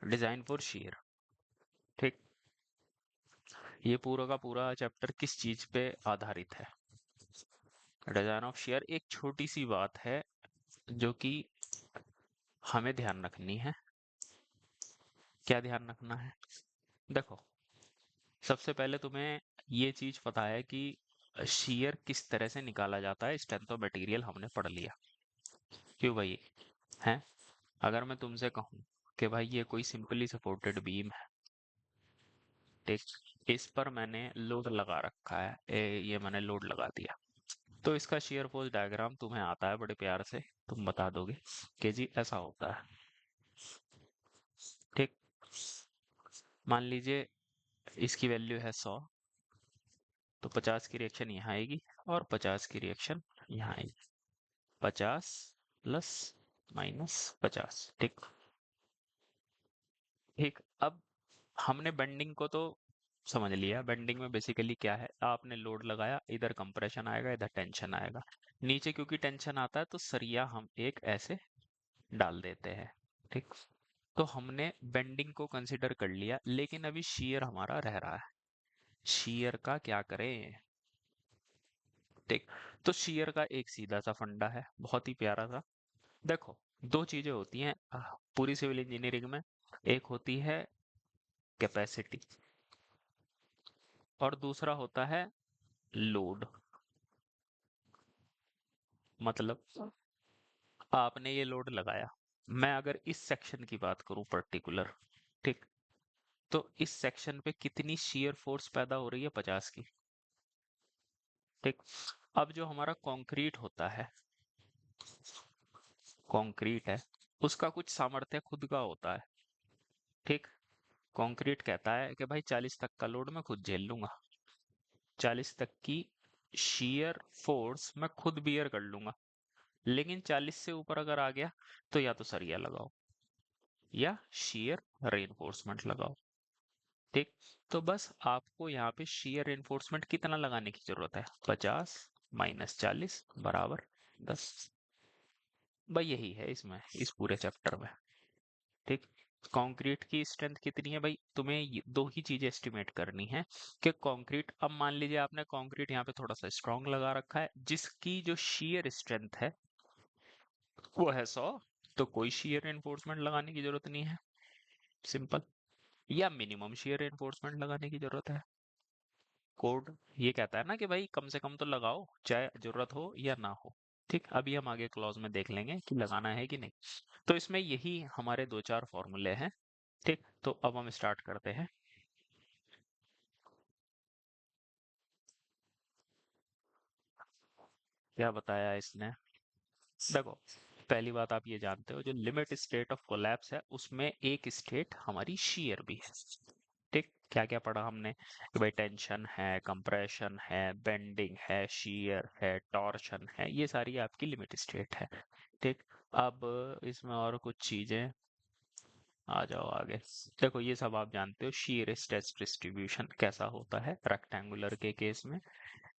Design for share. ठीक, ये पूरा का पूरा चैप्टर किस चीज पे आधारित है? Design of share. एक छोटी सी बात है जो कि हमें ध्यान रखनी है। क्या ध्यान रखना है? देखो, सबसे पहले तुम्हें ये चीज पता है कि शेयर किस तरह से निकाला जाता है। स्ट्रेंथ ऑफ मटेरियल हमने पढ़ लिया। क्यों भाई? है, अगर मैं तुमसे कहूं कि भाई ये कोई सिंपली सपोर्टेड बीम है, ठीक, इस पर मैंने लोड लगा रखा है, ये मैंने लोड लगा दिया, तो इसका शेयर फोर्स डायग्राम तुम्हें आता है बड़े प्यार से, तुम बता दोगे कि जी ऐसा होता है। ठीक, मान लीजिए इसकी वैल्यू है 100, तो 50 की रिएक्शन यहाँ आएगी और 50 की रिएक्शन यहाँ आएगी। 50 प्लस माइनस 50। ठीक, ठीक। अब हमने बेंडिंग को तो समझ लिया। बेंडिंग में बेसिकली क्या है, आपने लोड लगाया, इधर कंप्रेशन आएगा, इधर टेंशन आएगा। नीचे क्योंकि टेंशन आता है तो सरिया हम एक ऐसे डाल देते हैं। ठीक, तो हमने बेंडिंग को कंसिडर कर लिया, लेकिन अभी शियर हमारा रह रहा है। शियर का क्या करें? ठीक, तो शियर का एक सीधा सा फंडा है, बहुत ही प्यारा सा। देखो, दो चीजें होती हैं पूरी सिविल इंजीनियरिंग में। एक होती है कैपेसिटी और दूसरा होता है लोड। मतलब आपने ये लोड लगाया, मैं अगर इस सेक्शन की बात करूं पर्टिकुलर, ठीक, तो इस सेक्शन पे कितनी शियर फोर्स पैदा हो रही है? 50 की। ठीक, अब जो हमारा कंक्रीट होता है, कंक्रीट है, उसका कुछ सामर्थ्य खुद का होता है। ठीक, कंक्रीट कहता है कि भाई 40 तक का लोड मैं खुद झेल लूंगा, 40 तक की शियर फोर्स मैं खुद बियर कर लूंगा। लेकिन 40 से ऊपर अगर आ गया तो या तो सरिया लगाओ या शियर रेनफोर्समेंट लगाओ। ठीक, तो बस आपको यहाँ पे शियर रेनफोर्समेंट कितना लगाने की जरूरत है? 50 माइनस 40 बराबर 10। भाई यही है इसमें, इस पूरे चैप्टर में। ठीक, कंक्रीट की स्ट्रेंथ कितनी है भाई? तुम्हें दो ही चीजें एस्टिमेट करनी है कि कंक्रीट, अब मान लीजिए आपने कंक्रीट यहाँ पे थोड़ा सा स्ट्रांग लगा रखा है, जिसकी जो शियर स्ट्रेंथ है वो है 100, तो कोई शियर रेनफोर्समेंट लगाने की जरूरत नहीं है, सिंपल। या मिनिमम शियर रेनफोर्समेंट लगाने की जरूरत है। कोड ये कहता है ना कि भाई कम से कम तो लगाओ, चाहे जरूरत हो या ना हो। ठीक, अभी हम आगे क्लॉज में देख लेंगे कि लगाना है कि नहीं। तो इसमें यही हमारे दो चार फॉर्मूले हैं। ठीक, तो अब हम स्टार्ट करते हैं। क्या बताया इसने? देखो, पहली बात आप ये जानते हो, जो लिमिट स्टेट ऑफ कोलैप्स है उसमें एक स्टेट हमारी शियर भी है। ठीक, क्या क्या पढ़ा हमने कि भाई टेंशन है, कंप्रेशन है, बेंडिंग है, शियर है, टॉर्शन है, ये सारी आपकी लिमिट स्टेट है। ठीक, अब इसमें और कुछ चीजें, आ जाओ आगे। देखो, ये सब आप जानते हो, शीयर स्ट्रेस डिस्ट्रीब्यूशन कैसा होता है रेक्टेंगुलर के केस में।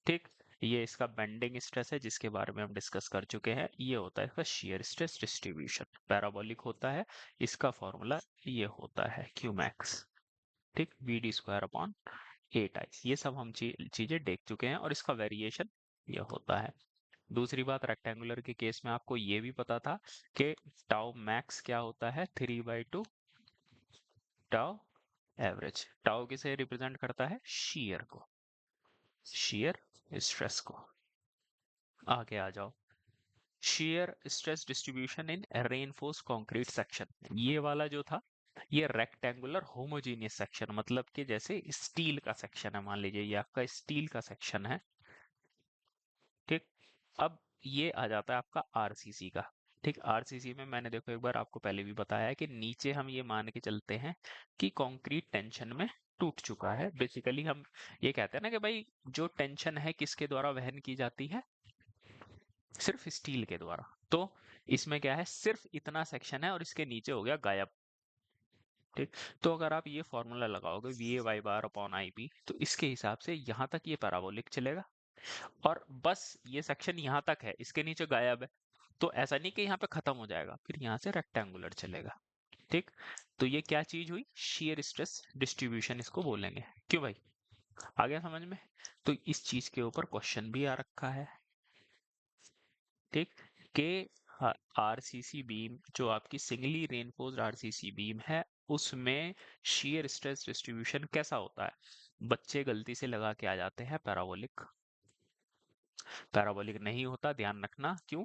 ठीक, ये इसका बेंडिंग स्ट्रेस है जिसके बारे में हम डिस्कस कर चुके हैं। ये होता है इसका शीयर स्ट्रेस डिस्ट्रीब्यूशन, पैराबोलिक होता है। इसका फॉर्मूला ये होता है क्यू मैक्स। ठीक, वी डी स्क्वायर अपॉन 8 आई। ये सब हम चीजें देख चुके हैं और इसका वेरिएशन ये होता है। दूसरी बात, रेक्टेंगुलर के केस में आपको ये भी पता था कि टाउ मैक्स क्या होता है? 3/2 टाउ एवरेज। टाउ किसे रिप्रेजेंट करता है? शीयर को, शीयर स्ट्रेस को। आगे आ जाओ, shear stress distribution in reinforce concrete section. ये वाला जो था, ये रेक्टेंगुलर होमोजीनियस सेक्शन, मतलब कि जैसे स्टील का सेक्शन है, मान लीजिए ये आपका स्टील का सेक्शन है। ठीक, अब ये आ जाता है आपका आरसीसी का। ठीक, आरसीसी में मैंने देखो एक बार आपको पहले भी बताया है कि नीचे हम ये मान के चलते हैं कि कंक्रीट टेंशन में टूट चुका है। बेसिकली हम ये कहते हैं ना कि भाई जो टेंशन है किसके द्वारा वहन की जाती है? सिर्फ स्टील के द्वारा। तो इसमें क्या है, सिर्फ इतना सेक्शन है और इसके नीचे हो गया गायब। ठीक, तो अगर आप ये फॉर्मूला लगाओगे V A Y bar upon I P, तो इसके हिसाब से यहाँ तक ये पैराबोलिक चलेगा और बस ये सेक्शन यहाँ तक है, इसके नीचे गायब है। तो ऐसा नहीं कि यहाँ पे खत्म हो जाएगा, फिर यहाँ से रेक्टेंगुलर चलेगा। ठीक। तो ये क्या चीज हुई, शेयर स्ट्रेस डिस्ट्रीब्यूशन इसको बोलेंगे। क्यों भाई, आ गया समझ में? तो इस चीज के ऊपर क्वेश्चन भी आ रखा है। ठीक। के आरसीसी बीम जो आपकी सिंगली रेनफोर्स्ड आरसीसी बीम है, उसमें शेयर स्ट्रेस डिस्ट्रीब्यूशन कैसा होता है? बच्चे गलती से लगा के आ जाते हैं पैराबोलिक। पैराबोलिक नहीं होता, ध्यान रखना। क्यों?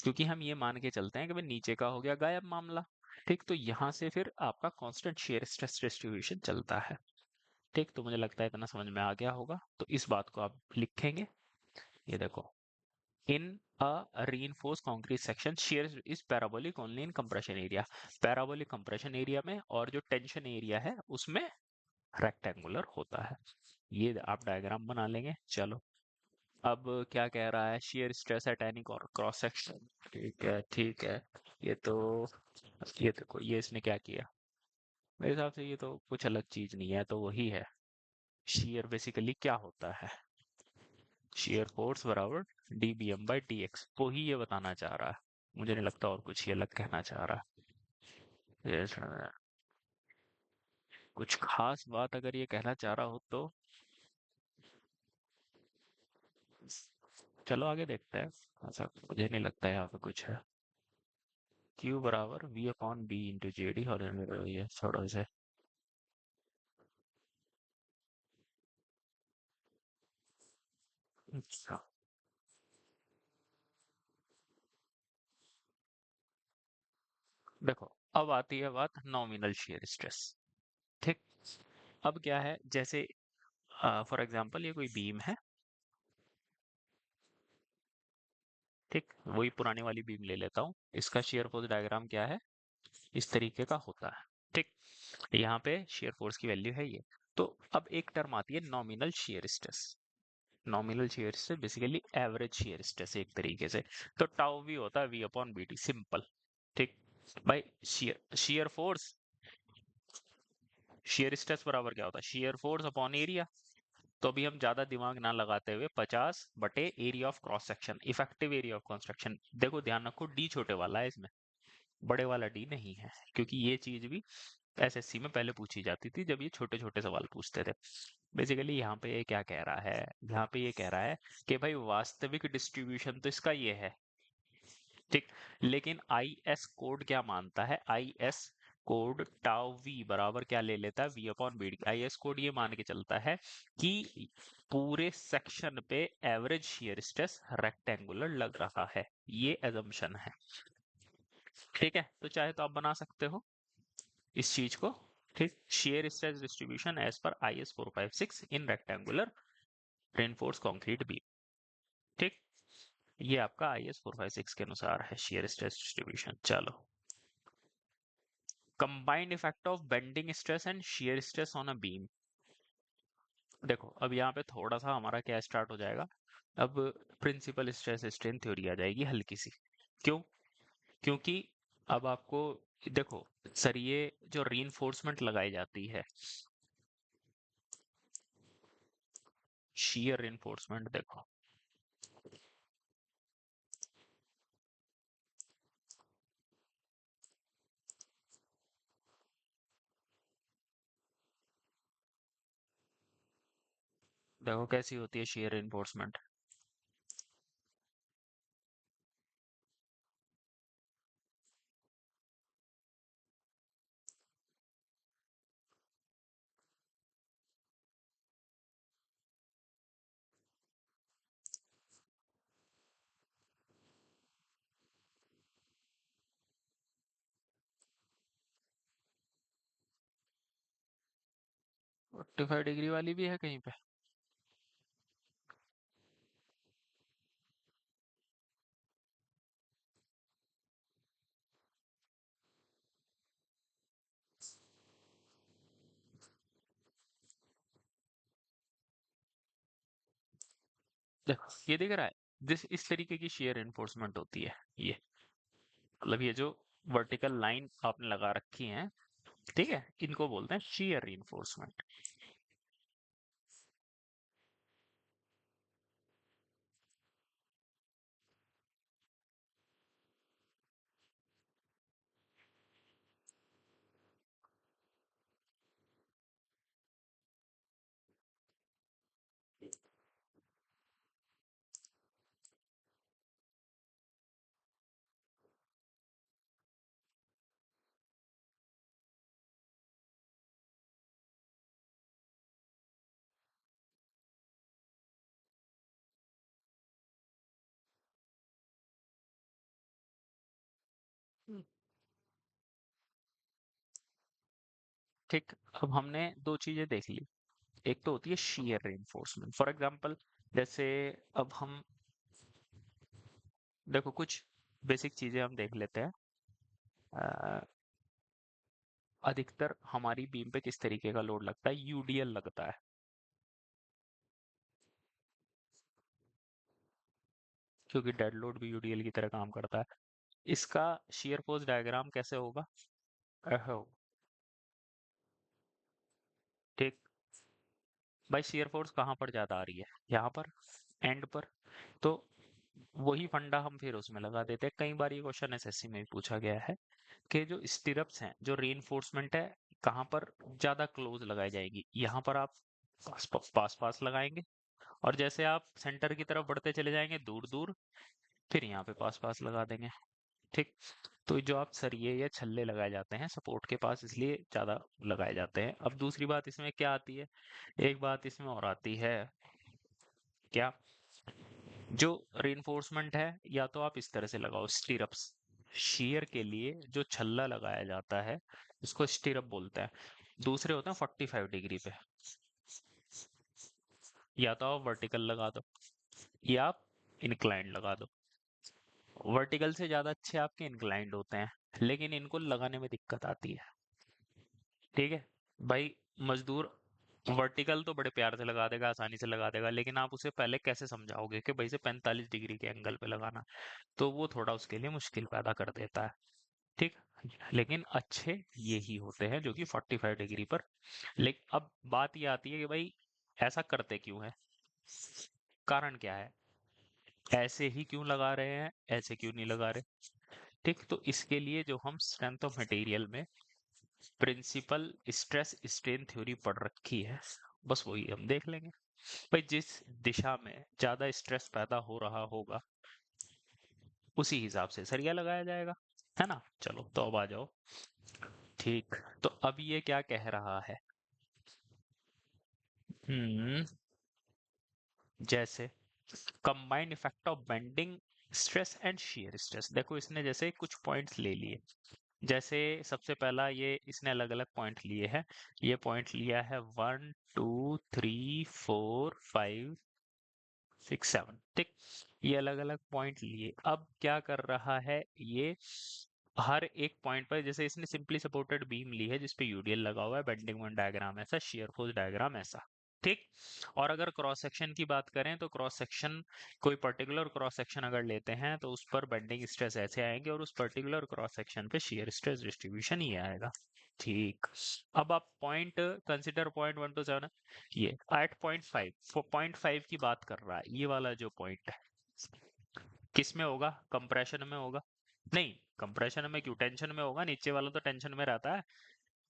क्योंकि हम ये मान के चलते हैं कि भाई नीचे का हो गया गायब मामला। ठीक, तो यहाँ से फिर आपका कांस्टेंट शेयर स्ट्रेस डिस्ट्रीब्यूशन चलता है। ठीक, तो मुझे लगता है इतना समझ में आ गया होगा, तो इस बात को आप लिखेंगे। ये देखो, इन a reinforced concrete section shear is parabolic only in compression area। Parabolic compression area में, और जो टेंशन एरिया है उसमें रेक्टेंगुलर होता है। ये आप डायग्राम बना लेंगे। चलो, अब क्या कह रहा है, shear stress at any cross section. ठीक है, ठीक है। ये तो, ये देखो, ये इसने क्या किया, मेरे हिसाब से ये तो कुछ अलग चीज नहीं है, तो वही है। शेयर बेसिकली क्या होता है, शेयर फोर्स बराबर D B M by D X, वो ही ये बताना चाह रहा है। मुझे नहीं लगता और कुछ ये अलग कहना चाह रहा है। कुछ खास बात अगर ये कहना चाह रहा हो तो चलो आगे देखते हैं। ऐसा मुझे नहीं लगता यहाँ पे कुछ है। क्यू बराबर V upon B into J D, और ये थोड़ा से अच्छा। देखो, अब आती है बात नॉमिनल शेयर स्ट्रेस। ठीक। अब क्या है, जैसे फॉर एग्जांपल ये कोई बीम है। ठीक, वही पुरानी वाली बीम ले लेता हूँ। इसका शेयर फोर्स डायग्राम क्या है, इस तरीके का होता है। ठीक, यहाँ पे शेयर फोर्स की वैल्यू है ये। तो अब एक टर्म आती है nominal shear stress. Nominal shear stress basically average shear stress एक तरीके से। तो टाउ भी होता है V upon B T, simple. ठीक। भाई, shear shear force, shear stress बराबर क्या होता है, शेयर फोर्स अपॉन एरिया। तो अभी हम ज्यादा दिमाग ना लगाते हुए 50 बटे area of cross section, effective area of construction. देखो ध्यान रखो, डी छोटे वाला है इसमें, बड़े वाला डी नहीं है, क्योंकि ये चीज भी एसएससी में पहले पूछी जाती थी जब ये छोटे छोटे सवाल पूछते थे। बेसिकली यहाँ पे ये क्या कह रहा है, यहाँ पे ये कह रहा है कि भाई वास्तविक डिस्ट्रीब्यूशन तो इसका ये है। ठीक। लेकिन आई एस कोड क्या मानता है, I S code tau V बराबर क्या ले लेता है, V upon B D. I S code ये मान के चलता है कि पूरे सेक्शन पे एवरेज शियर स्ट्रेस रेक्टेंगुलर लग रहा है, ये एजम्पशन है। ठीक है, तो चाहे तो आप बना सकते हो इस चीज को। ठीक, share stress distribution as per I S 456 in rectangular reinforce concrete beam. ठीक, ये आपका आई एस 456 के अनुसार है शेयर स्ट्रेस डिस्ट्रीब्यूशन। चलो, combined effect of bending stress and shear stress on a beam. देखो, अब यहाँ पे थोड़ा सा हमारा क्या स्टार्ट हो जाएगा, अब प्रिंसिपल स्ट्रेस स्ट्रेन थ्योरी आ जाएगी हल्की सी। क्यों? क्योंकि अब आपको देखो, सरिये जो रीइंफोर्समेंट लगाई जाती है, शियर रीइंफोर्समेंट, देखो देखो कैसी होती है शियर रीइंफोर्समेंट। 45 डिग्री वाली भी है कहीं पे? देखो, ये दिख रहा है, जिस इस तरीके की शेयर एनफोर्समेंट होती है ये, मतलब ये जो वर्टिकल लाइन आपने लगा रखी है, ठीक है, इनको बोलते हैं शेयर रीइंफोर्समेंट। ठीक। अब हमने दो चीजें देख ली। एक तो होती है shear reinforcement, फॉर एग्जांपल जैसे अब हम देखो कुछ बेसिक चीजें हम देख लेते हैं। अ, अधिकतर हमारी बीम पे किस तरीके का लोड लगता है? यूडीएल लगता है, क्योंकि डेड लोड भी यूडीएल की तरह काम करता है। इसका shear फोर्स डायग्राम कैसे होगा? ऐसे ठीक। भाई shear फोर्स कहाँ पर ज्यादा आ रही है? यहाँ पर, एंड पर। तो वही फंडा हम फिर उसमें लगा देते हैं। कई बार ये क्वेश्चन एसएससी में भी पूछा गया है कि जो स्टिरप्स हैं, जो रीइंफोर्समेंट है, कहाँ पर ज्यादा क्लोज लगाई जाएगी? यहाँ पर आप पास पास लगाएंगे, और जैसे आप सेंटर की तरफ बढ़ते चले जाएंगे दूर दूर, फिर यहाँ पे पास पास लगा देंगे। ठीक। तो जो आप सरिये या छल्ले लगाए जाते हैं सपोर्ट के पास, इसलिए ज्यादा लगाए जाते हैं। अब दूसरी बात इसमें क्या आती है? एक बात इसमें और आती है, क्या? जो रीइंफोर्समेंट है, या तो आप इस तरह से लगाओ स्टीरअप्स। शियर के लिए जो छल्ला लगाया जाता है उसको स्टीरअप बोलते हैं। दूसरे होते हैं 45 डिग्री पे। या तो आप वर्टिकल लगा दो, या आप इंक्लाइंड लगा दो। वर्टिकल से ज्यादा अच्छे आपके इंक्लाइंड होते हैं, लेकिन इनको लगाने में दिक्कत आती है। ठीक है भाई। मजदूर वर्टिकल तो बड़े प्यार से लगा देगा, आसानी से लगा देगा, लेकिन आप उसे पहले कैसे समझाओगे कि भाई से 45 डिग्री के एंगल पे लगाना? तो वो थोड़ा उसके लिए मुश्किल पैदा कर देता है। ठीक। लेकिन अच्छे यही होते हैं जो कि 45 डिग्री पर। लेकिन अब बात ये आती है कि भाई ऐसा करते क्यों है? कारण क्या है? ऐसे ही क्यों लगा रहे हैं, ऐसे क्यों नहीं लगा रहे? ठीक। तो इसके लिए जो हम स्ट्रेंथ ऑफ मटेरियल में प्रिंसिपल स्ट्रेस स्ट्रेन थ्योरी पढ़ रखी है, बस वही हम देख लेंगे। भाई जिस दिशा में ज्यादा स्ट्रेस पैदा हो रहा होगा, उसी हिसाब से सरिया लगाया जाएगा, है ना? चलो तो अब आ जाओ। ठीक। तो अब ये क्या कह रहा है? हम्म जैसे combined effect of bending stress and shear stress. देखो इसने जैसे कुछ पॉइंट्स ले लिए। जैसे सबसे पहला ये इसने अलग अलग पॉइंट लिए हैं। ये पॉइंट लिया है 1 2 3 4 5 6 7। ठीक। ये अलग अलग पॉइंट लिए। अब क्या कर रहा है ये? हर एक पॉइंट पर, जैसे इसने सिंपली सपोर्टेड बीम ली है जिसपे यूडीएल लगा हुआ है, बेंडिंग मोमेंट डायग्राम ऐसा, शियर फोर्स डायग्राम ऐसा। ठीक। और अगर क्रॉस सेक्शन की बात करें तो क्रॉस सेक्शन, कोई पर्टिकुलर क्रॉस सेक्शन अगर लेते हैं तो उस पर बेंडिंग स्ट्रेस ऐसे आएंगे, और उस पर्टिकुलर क्रॉस सेक्शन पे शियर स्ट्रेस डिस्ट्रीब्यूशन ही आएगा। ठीक। अब आप पॉइंट कंसिडर, पॉइंट 1 to 7, ये एट पॉइंट 5 की बात कर रहा है। ये वाला जो पॉइंट है किस में होगा? कंप्रेशन में होगा? नहीं, कंप्रेशन में क्यों, टेंशन में होगा। नीचे वाला तो टेंशन में रहता है।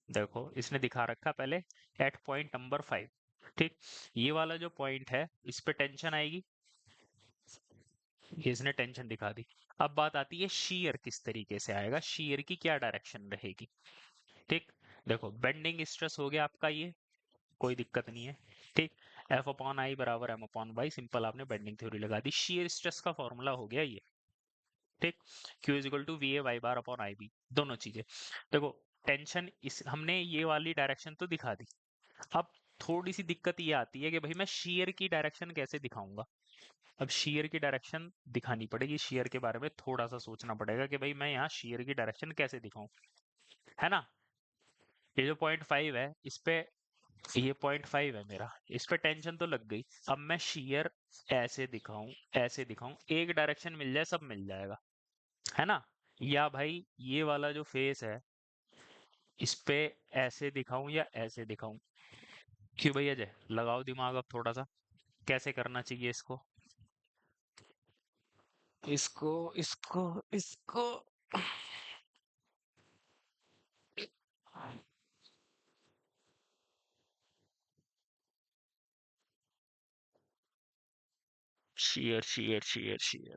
देखो इसने दिखा रखा पहले एट पॉइंट नंबर 5। ठीक। ये वाला जो पॉइंट है इस पे टेंशन आएगी, ये इसने टेंशन दिखा दी। अब बात आती है शीयर किस तरीके से आएगा, शीयर की क्या डायरेक्शन रहेगी? ठीक। देखो बेंडिंग स्ट्रेस हो गया आपका, ये कोई दिक्कत नहीं है। ठीक। F/I बराबर M/Y, सिंपल आपने बेंडिंग थ्योरी लगा दी। शीयर स्ट्रेस का फॉर्मूला हो गया ये। ठीक। Q = VA/Y/IB, दोनों चीजें। देखो टेंशन इस हमने ये वाली डायरेक्शन तो दिखा दी। अब थोड़ी सी दिक्कत ये आती है कि भाई मैं शेयर की डायरेक्शन कैसे दिखाऊंगा? अब शेयर की डायरेक्शन दिखानी पड़ेगी, शेयर के बारे में थोड़ा सा सोचना पड़ेगा कि भाई मैं यहाँ शेयर की डायरेक्शन कैसे दिखाऊं, है ना? ये जो पॉइंट 5 है इस पे, ये पॉइंट 5 है मेरा, इस पे टेंशन तो लग गई। अब मैं शेयर ऐसे दिखाऊं, ऐसे दिखाऊं, एक डायरेक्शन मिल जाए सब मिल जाएगा, है ना? या भाई ये वाला जो फेस है इस पे ऐसे दिखाऊं या ऐसे दिखाऊं? क्यों भैया जय, लगाओ दिमाग अब थोड़ा सा, कैसे करना चाहिए इसको? इसको इसको इसको शेयर शेयर शेयर शेयर,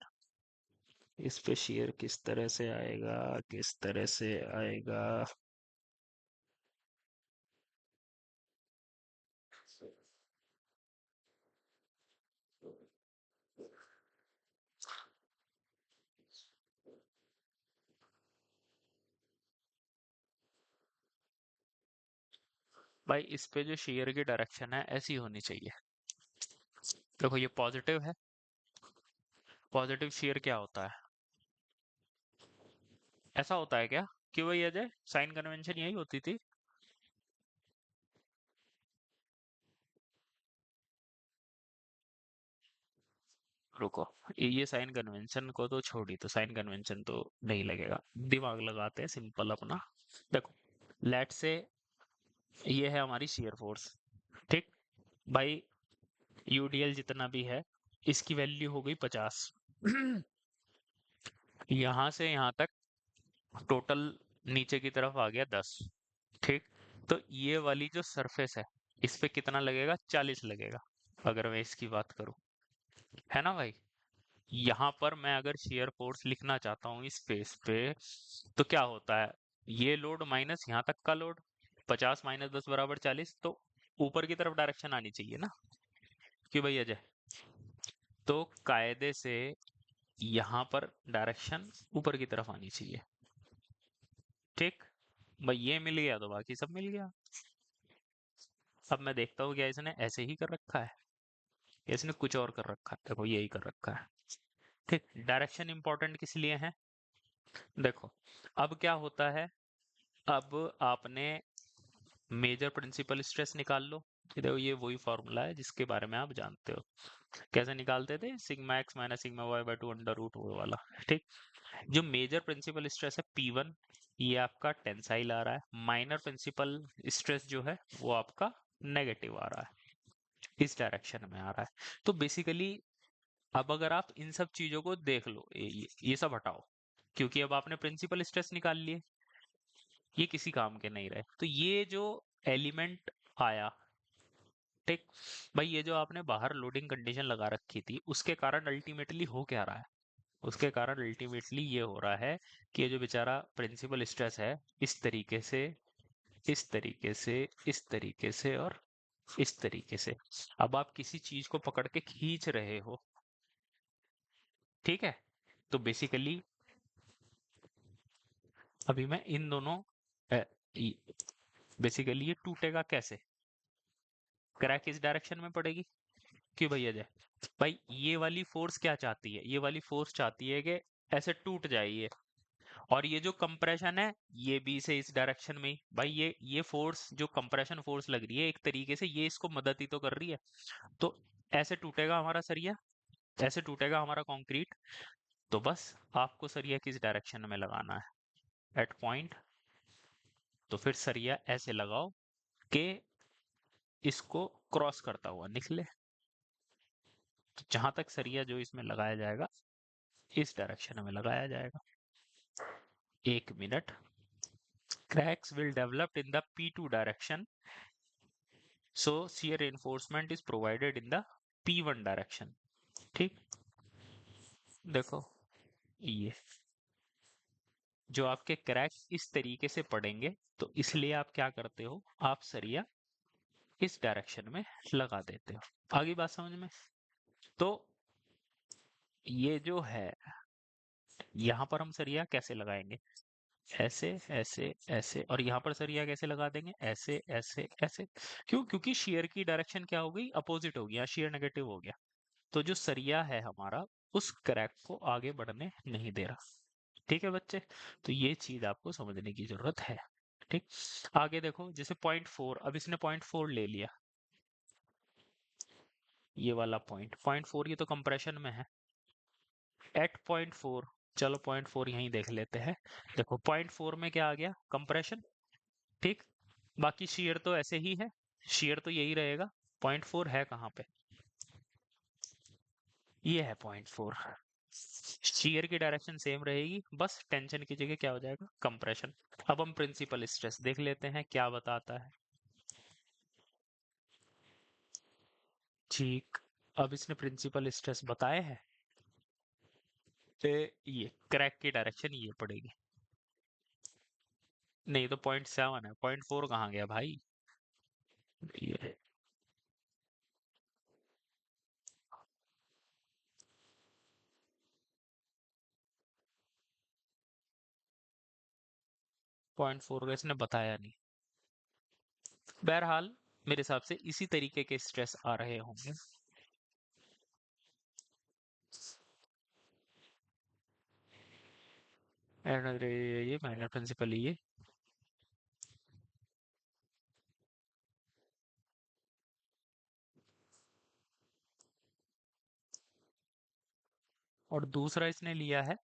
इस पे शेयर किस तरह से आएगा, किस तरह से आएगा? भाई इस पे जो शेयर की डायरेक्शन है ऐसी होनी चाहिए। देखो ये पॉजिटिव है। पॉजिटिव शेयर क्या होता है? ऐसा होता है क्या? क्यों भाई अजय, साइन कन्वेंशन यही होती थी। रुको, ये साइन कन्वेंशन को तो छोड़ी, तो साइन कन्वेंशन तो नहीं लगेगा। दिमाग लगाते हैं सिंपल अपना। देखो, लेट से ये है हमारी शेयर फोर्स। ठीक भाई, यूडीएल जितना भी है, इसकी वैल्यू हो गई 50। यहाँ से यहाँ तक टोटल नीचे की तरफ आ गया 10। ठीक, तो ये वाली जो सरफेस है, इस पे कितना लगेगा? 40 लगेगा, अगर मैं इसकी बात करूं। है ना भाई? यहाँ पर मैं अगर शेयर फोर्स लिखना चाहता हूँ इस फेस पे, तो क्या होता है? ये लोड माइनस यहाँ तक का लोड, 50 माइनस 10 बराबर 40, तो ऊपर की तरफ डायरेक्शन आनी चाहिए ना। कि भाई अजय, तो कायदे से यहाँ पर डायरेक्शन ऊपर की तरफ आनी चाहिए। ठीक भाई, ये मिल गया तो बाकी सब मिल गया। अब मैं देखता हूँ क्या इसने ऐसे ही कर रखा है या इसने कुछ और कर रखा है। देखो यही कर रखा है। ठीक, डायरेक्शन इंपॉर्टेंट किस लिए है? देखो, अब क्या होता है, अब आपने मेजर प्रिंसिपल स्ट्रेस निकाल लो। ये देखो, ये वही फॉर्मूला है जिसके बारे में आप जानते हो। कैसे निकालते थे? Sigma X minus sigma Y by two under root वो वाला। ठीक, जो मेजर प्रिंसिपल स्ट्रेस है P1, ये आपका टेंसाइल आ रहा है। माइनर प्रिंसिपल स्ट्रेस जो है वो आपका नेगेटिव आ रहा है, इस डायरेक्शन में आ रहा है। तो बेसिकली अब अगर आप इन सब चीजों को देख लो, ये सब हटाओ, क्योंकि अब आपने प्रिंसिपल स्ट्रेस निकाल लिए, ये किसी काम के नहीं रहे। तो ये जो एलिमेंट आया, ठीक भाई, ये जो आपने बाहर लोडिंग कंडीशन लगा रखी थी, उसके कारण अल्टीमेटली हो क्या रहा है? उसके कारण अल्टीमेटली ये हो रहा है कि ये जो बेचारा प्रिंसिपल स्ट्रेस है, इस तरीके से, इस तरीके से, इस तरीके से और इस तरीके से, अब आप किसी चीज को पकड़ के खींच रहे हो। ठीक है, तो बेसिकली अभी मैं इन दोनों, बेसिकली ये टूटेगा कैसे? क्रैक इस डायरेक्शन में पड़ेगी। क्यों भैया जाए? भाई ये वाली फोर्स क्या चाहती है? ये वाली फोर्स चाहती है कि ऐसे टूट जाए ये। और ये जो कंप्रेशन है, ये भी से इस डायरेक्शन में ही। भाई ये फोर्स जो कंप्रेशन फोर्स लग रही है, एक तरीके से ये इसको मदद ही तो कर रही है। तो ऐसे टूटेगा हमारा सरिया, ऐसे टूटेगा हमारा कंक्रीट। तो बस आपको सरिया किस डायरेक्शन में लगाना है? At point. तो फिर सरिया ऐसे लगाओ कि इसको क्रॉस करता हुआ निकले। तो जहां तक सरिया जो इसमें लगाया जाएगा, इस डायरेक्शन में लगाया जाएगा। एक minute. cracks will develop in the P2 direction, so shear reinforcement is provided in the P1 direction। ठीक, देखो ये जो आपके क्रैक इस तरीके से पड़ेंगे, तो इसलिए आप क्या करते हो, आप सरिया इस डायरेक्शन में लगा देते हो। आगे बात समझ में? तो ये जो है, यहाँ पर हम सरिया कैसे लगाएंगे? ऐसे, ऐसे, ऐसे, और यहाँ पर सरिया कैसे लगा देंगे? ऐसे, ऐसे, ऐसे। क्यों? क्योंकि शेयर की डायरेक्शन क्या हो गई? अपोजिट हो गया, शेयर नेगेटिव हो गया। तो जो सरिया है हमारा, उस क्रैक को आगे बढ़ने नहीं दे रहा। ठीक है बच्चे, तो ये चीज आपको समझने की जरूरत है। ठीक, आगे देखो, जैसे 0.4, अब इसने 0.4 ले लिया, ये वाला पॉइंट 0.4, ये तो कंप्रेशन में है। एट 0.4, चलो 0.4 यहीं देख लेते हैं। देखो 0.4 में क्या आ गया? कंप्रेशन। ठीक, बाकी शेयर तो ऐसे ही है, शेयर तो यही रहेगा। 0.4 है कहाँ पे? ये है 0.4। शेयर की डायरेक्शन सेम रहेगी, बस टेंशन की जगह क्या हो जाएगा? कंप्रेशन। अब हम प्रिंसिपल स्ट्रेस देख लेते हैं क्या बताता है। ठीक, अब इसने प्रिंसिपल स्ट्रेस बताए हैं, तो ये क्रैक की डायरेक्शन ये पड़ेगी। नहीं तो 0.7 है, 0.4 कहाँ गया भाई? ये 0.4 का इसने बताया नहीं। बहरहाल मेरे हिसाब से इसी तरीके के स्ट्रेस आ रहे होंगे। ये माइनर प्रिंसिपल ये, और दूसरा इसने लिया है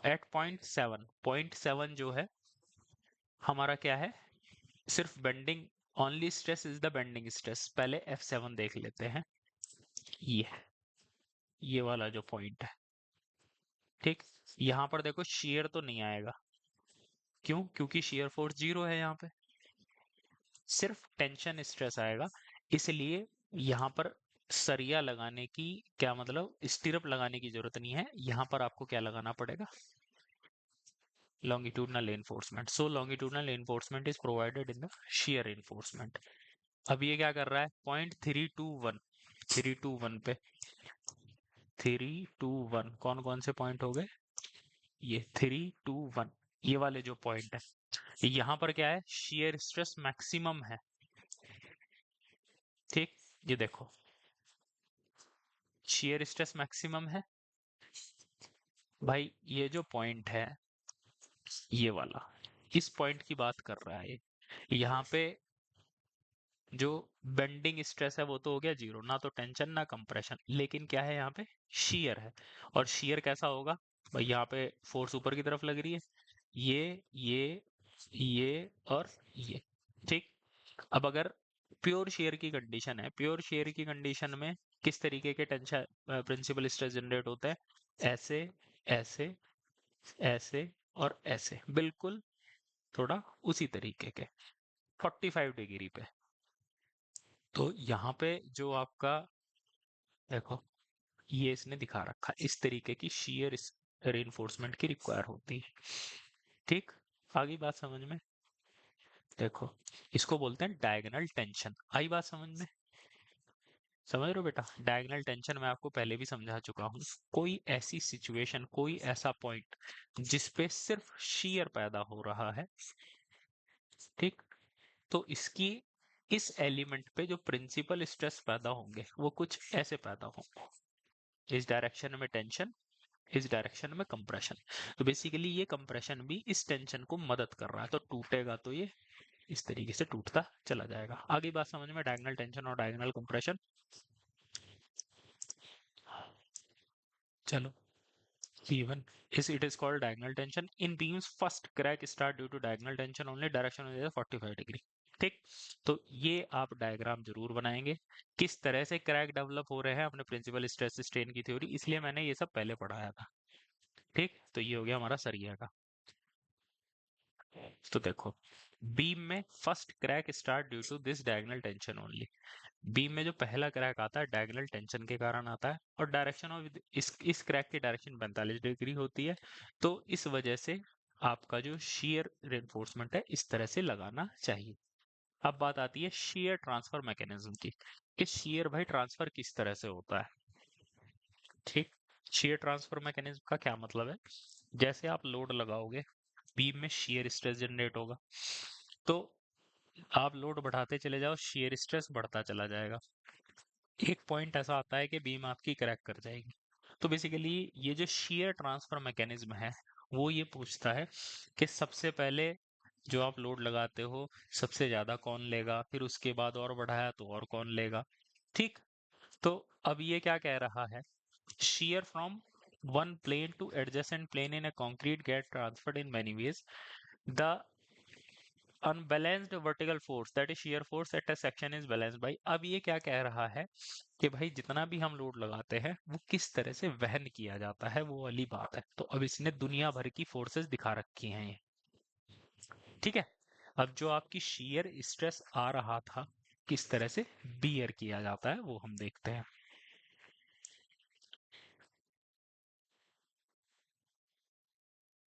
एट पॉइंट सेवन जो है हमारा क्या है, सिर्फ bending, only stress is the bending stress. पहले F7 देख लेते हैं। ये ये वाला जो पॉइंट है, ठीक। यहाँ पर देखो शेयर तो नहीं आएगा, क्यों? क्योंकि शेयर फोर्स जीरो है यहाँ पे, सिर्फ टेंशन स्ट्रेस आएगा। इसलिए यहाँ पर सरिया लगाने की, क्या मतलब स्टिरअप लगाने की जरूरत नहीं है। यहाँ पर आपको क्या लगाना पड़ेगा? longitudinal reinforcement. So longitudinal reinforcement is provided in the shear reinforcement. अब ये क्या कर रहा है? पॉइंट 321, 321 पे, 321 कौन कौन से पॉइंट हो गए? ये 321, ये वाले जो पॉइंट है, यहाँ पर क्या है? शेयर स्ट्रेस मैक्सिमम है, ठीक। ये देखो शेयर स्ट्रेस मैक्सिमम है भाई। ये जो पॉइंट है, ये वाला, इस पॉइंट की बात कर रहा है। यहाँ पे जो बेंडिंग स्ट्रेस है वो तो हो गया जीरो, ना तो टेंशन ना कंप्रेशन, लेकिन क्या है यहाँ पे? शियर है। और शियर कैसा होगा भाई? यहाँ पे फोर्स ऊपर की तरफ लग रही है, ये ये और ये, ठीक। अब अगर प्योर शेयर की कंडीशन है, प्योर शेयर की कंडीशन में किस तरीके के टेंशन प्रिंसिपल स्ट्रेस जनरेट होता है? ऐसे, ऐसे, ऐसे और ऐसे, बिल्कुल थोड़ा उसी तरीके के 45 डिग्री पे। तो यहाँ पे जो आपका, देखो ये इसने दिखा रखा है, इस तरीके की shear reinforcement की रिक्वायर होती है, ठीक। आगे बात समझ में? देखो इसको बोलते हैं डायगोनल टेंशन। आई बात समझ में? समझ रहे हो बेटा? डायगोनल टेंशन मैं आपको पहले भी समझा चुका हूँ। कोई ऐसी सिचुएशन, कोई ऐसा पॉइंट जिसपे सिर्फ shear पैदा हो रहा है, ठीक। तो इसकी, इस एलिमेंट पे जो प्रिंसिपल स्ट्रेस पैदा होंगे वो कुछ ऐसे पैदा होंगे, इस डायरेक्शन में टेंशन, इस डायरेक्शन में कंप्रेशन। तो बेसिकली ये कंप्रेशन भी इस टेंशन को मदद कर रहा है, तो टूटेगा तो ये इस तरीके से टूटता चला जाएगा। आगे बात समझ में? डायगोनल टेंशन और डायगोनल कंप्रेशन। चलो, P1 is it is called diagonal tension in beams, first crack start due to diagonal tension only, direction is 45 degree, ठीक। तो ये आप डायग्राम जरूर बनाएंगे, किस तरह से क्रैक डेवलप हो रहे हैं अपने प्रिंसिपल स्ट्रेस स्ट्रेन की थ्योरी, इसलिए मैंने ये सब पहले पढ़ाया था, ठीक। तो ये हो गया हमारा सरिया का। तो देखो बीम में first crack start due to this diagonal tension only. Beam में जो पहला क्रैक आता है डायगोनल टेंशन के कारण आता है, और डायरेक्शन ऑफ इस क्रैक की डायरेक्शन 45 डिग्री होती है। तो इस वजह से आपका जो shear reinforcement है इस तरह से लगाना चाहिए। अब बात आती है shear ट्रांसफर मैकेनिज्म की, कि shear भाई ट्रांसफर किस तरह से होता है, ठीक। shear ट्रांसफर मैकेनिज्म का क्या मतलब है? जैसे आप लोड लगाओगे, बीम में shear स्ट्रेस जनरेट होगा, तो आप लोड बढ़ाते चले जाओ, shear स्ट्रेस बढ़ता चला जाएगा। एक पॉइंट ऐसा आता है कि बीम आपकी क्रैक कर जाएगी। तो बेसिकली ये जो shear ट्रांसफर मैकेनिज्म है वो ये पूछता है कि सबसे पहले जो आप लोड लगाते हो सबसे ज्यादा कौन लेगा, फिर उसके बाद और बढ़ाया तो और कौन लेगा, ठीक। तो अब ये क्या कह रहा है? shear from one plane to adjacent plane in a concrete get transferred in many ways. The unbalanced vertical force, that is shear force at a section, is balanced by। अब ये क्या कह रहा है कि भाई जितना भी हम लोड लगाते हैं वो किस तरह से वहन किया जाता है, वो वाली बात है। तो अब इसने दुनिया भर की फोर्सेस दिखा रखी हैं ये, ठीक है। अब जो आपकी shear स्ट्रेस आ रहा था किस तरह से बियर किया जाता है वो हम देखते हैं।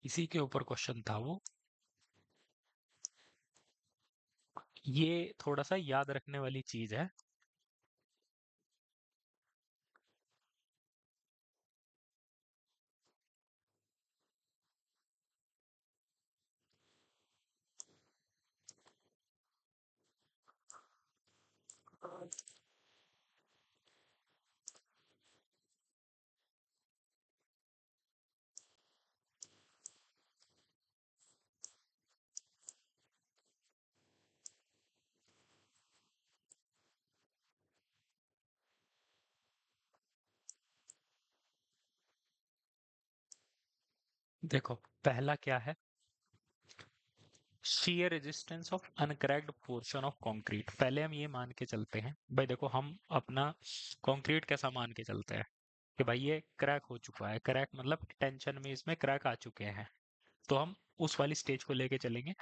इसी के ऊपर क्वेश्चन था वो। ये थोड़ा सा याद रखने वाली चीज है। देखो पहला क्या है, shear resistance of uncracked portion of concrete। पहले हम ये मान के चलते हैं भाई, देखो हम अपना कंक्रीट कैसा मान के चलते हैं कि भाई ये क्रैक हो चुका है, क्रैक मतलब टेंशन में इसमें क्रैक आ चुके हैं, तो हम उस वाली स्टेज को लेके चलेंगे।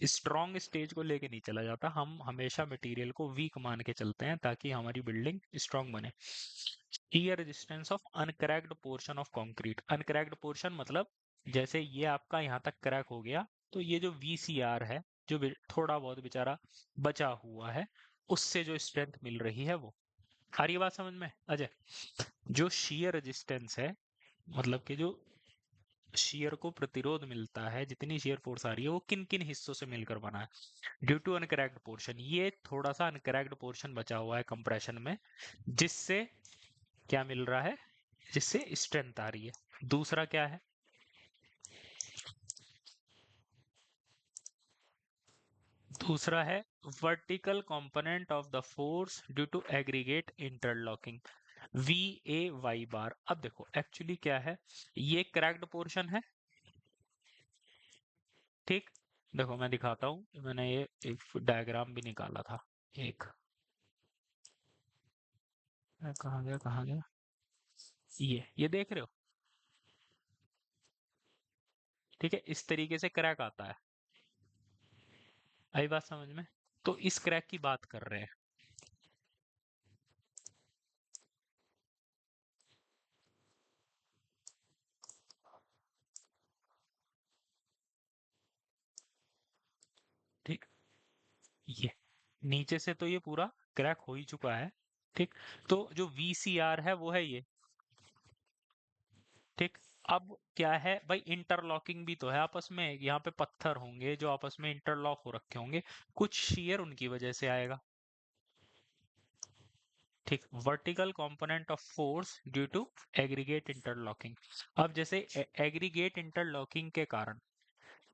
स्ट्रॉन्ग स्टेज को लेके नहीं चला जाता, हम हमेशा मटेरियल को वीक मान के चलते हैं ताकि हमारी बिल्डिंग स्ट्रॉन्ग बने। Shear resistance of uncracked portion of concrete, uncracked portion मतलब जैसे ये आपका यहाँ तक क्रैक हो गया, तो ये जो वीसीआर है, जो थोड़ा बहुत बेचारा बचा हुआ है, उससे जो स्ट्रेंथ मिल रही है वो। आ रही है बात समझ में अजय? जो शीयर रेजिस्टेंस है, मतलब कि जो शीयर को प्रतिरोध मिलता है, जितनी शीयर फोर्स आ रही है वो किन किन हिस्सों से मिलकर बना है, ड्यू टू अनक्रैक्ड पोर्शन, ये थोड़ा सा अनक्रैक्ड पोर्शन बचा हुआ है कंप्रेशन में, जिससे क्या मिल रहा है, जिससे स्ट्रेंथ आ रही है। दूसरा क्या है, दूसरा है vertical component of the force due to aggregate interlocking, V A Y bar. अब देखो एक्चुअली क्या है, ये क्रैक्ड पोर्शन है, ठीक। देखो मैं दिखाता हूँ, मैंने ये एक डायग्राम भी निकाला था एक, कहाँ गया कहाँ गया, ये देख रहे हो, ठीक है, इस तरीके से क्रैक आता है। आई बात समझ में? तो इस क्रैक की बात कर रहे हैं, ठीक। ये नीचे से तो ये पूरा क्रैक हो ही चुका है, ठीक। तो जो वीसीआर है वो है ये, ठीक। अब क्या है भाई, इंटरलॉकिंग भी तो है आपस में, यहाँ पे पत्थर होंगे जो आपस में इंटरलॉक हो रखे होंगे, कुछ शेयर उनकी वजह से आएगा, ठीक। Vertical component of force due to aggregate interlocking. अब जैसे एग्रीगेट इंटरलॉकिंग के कारण,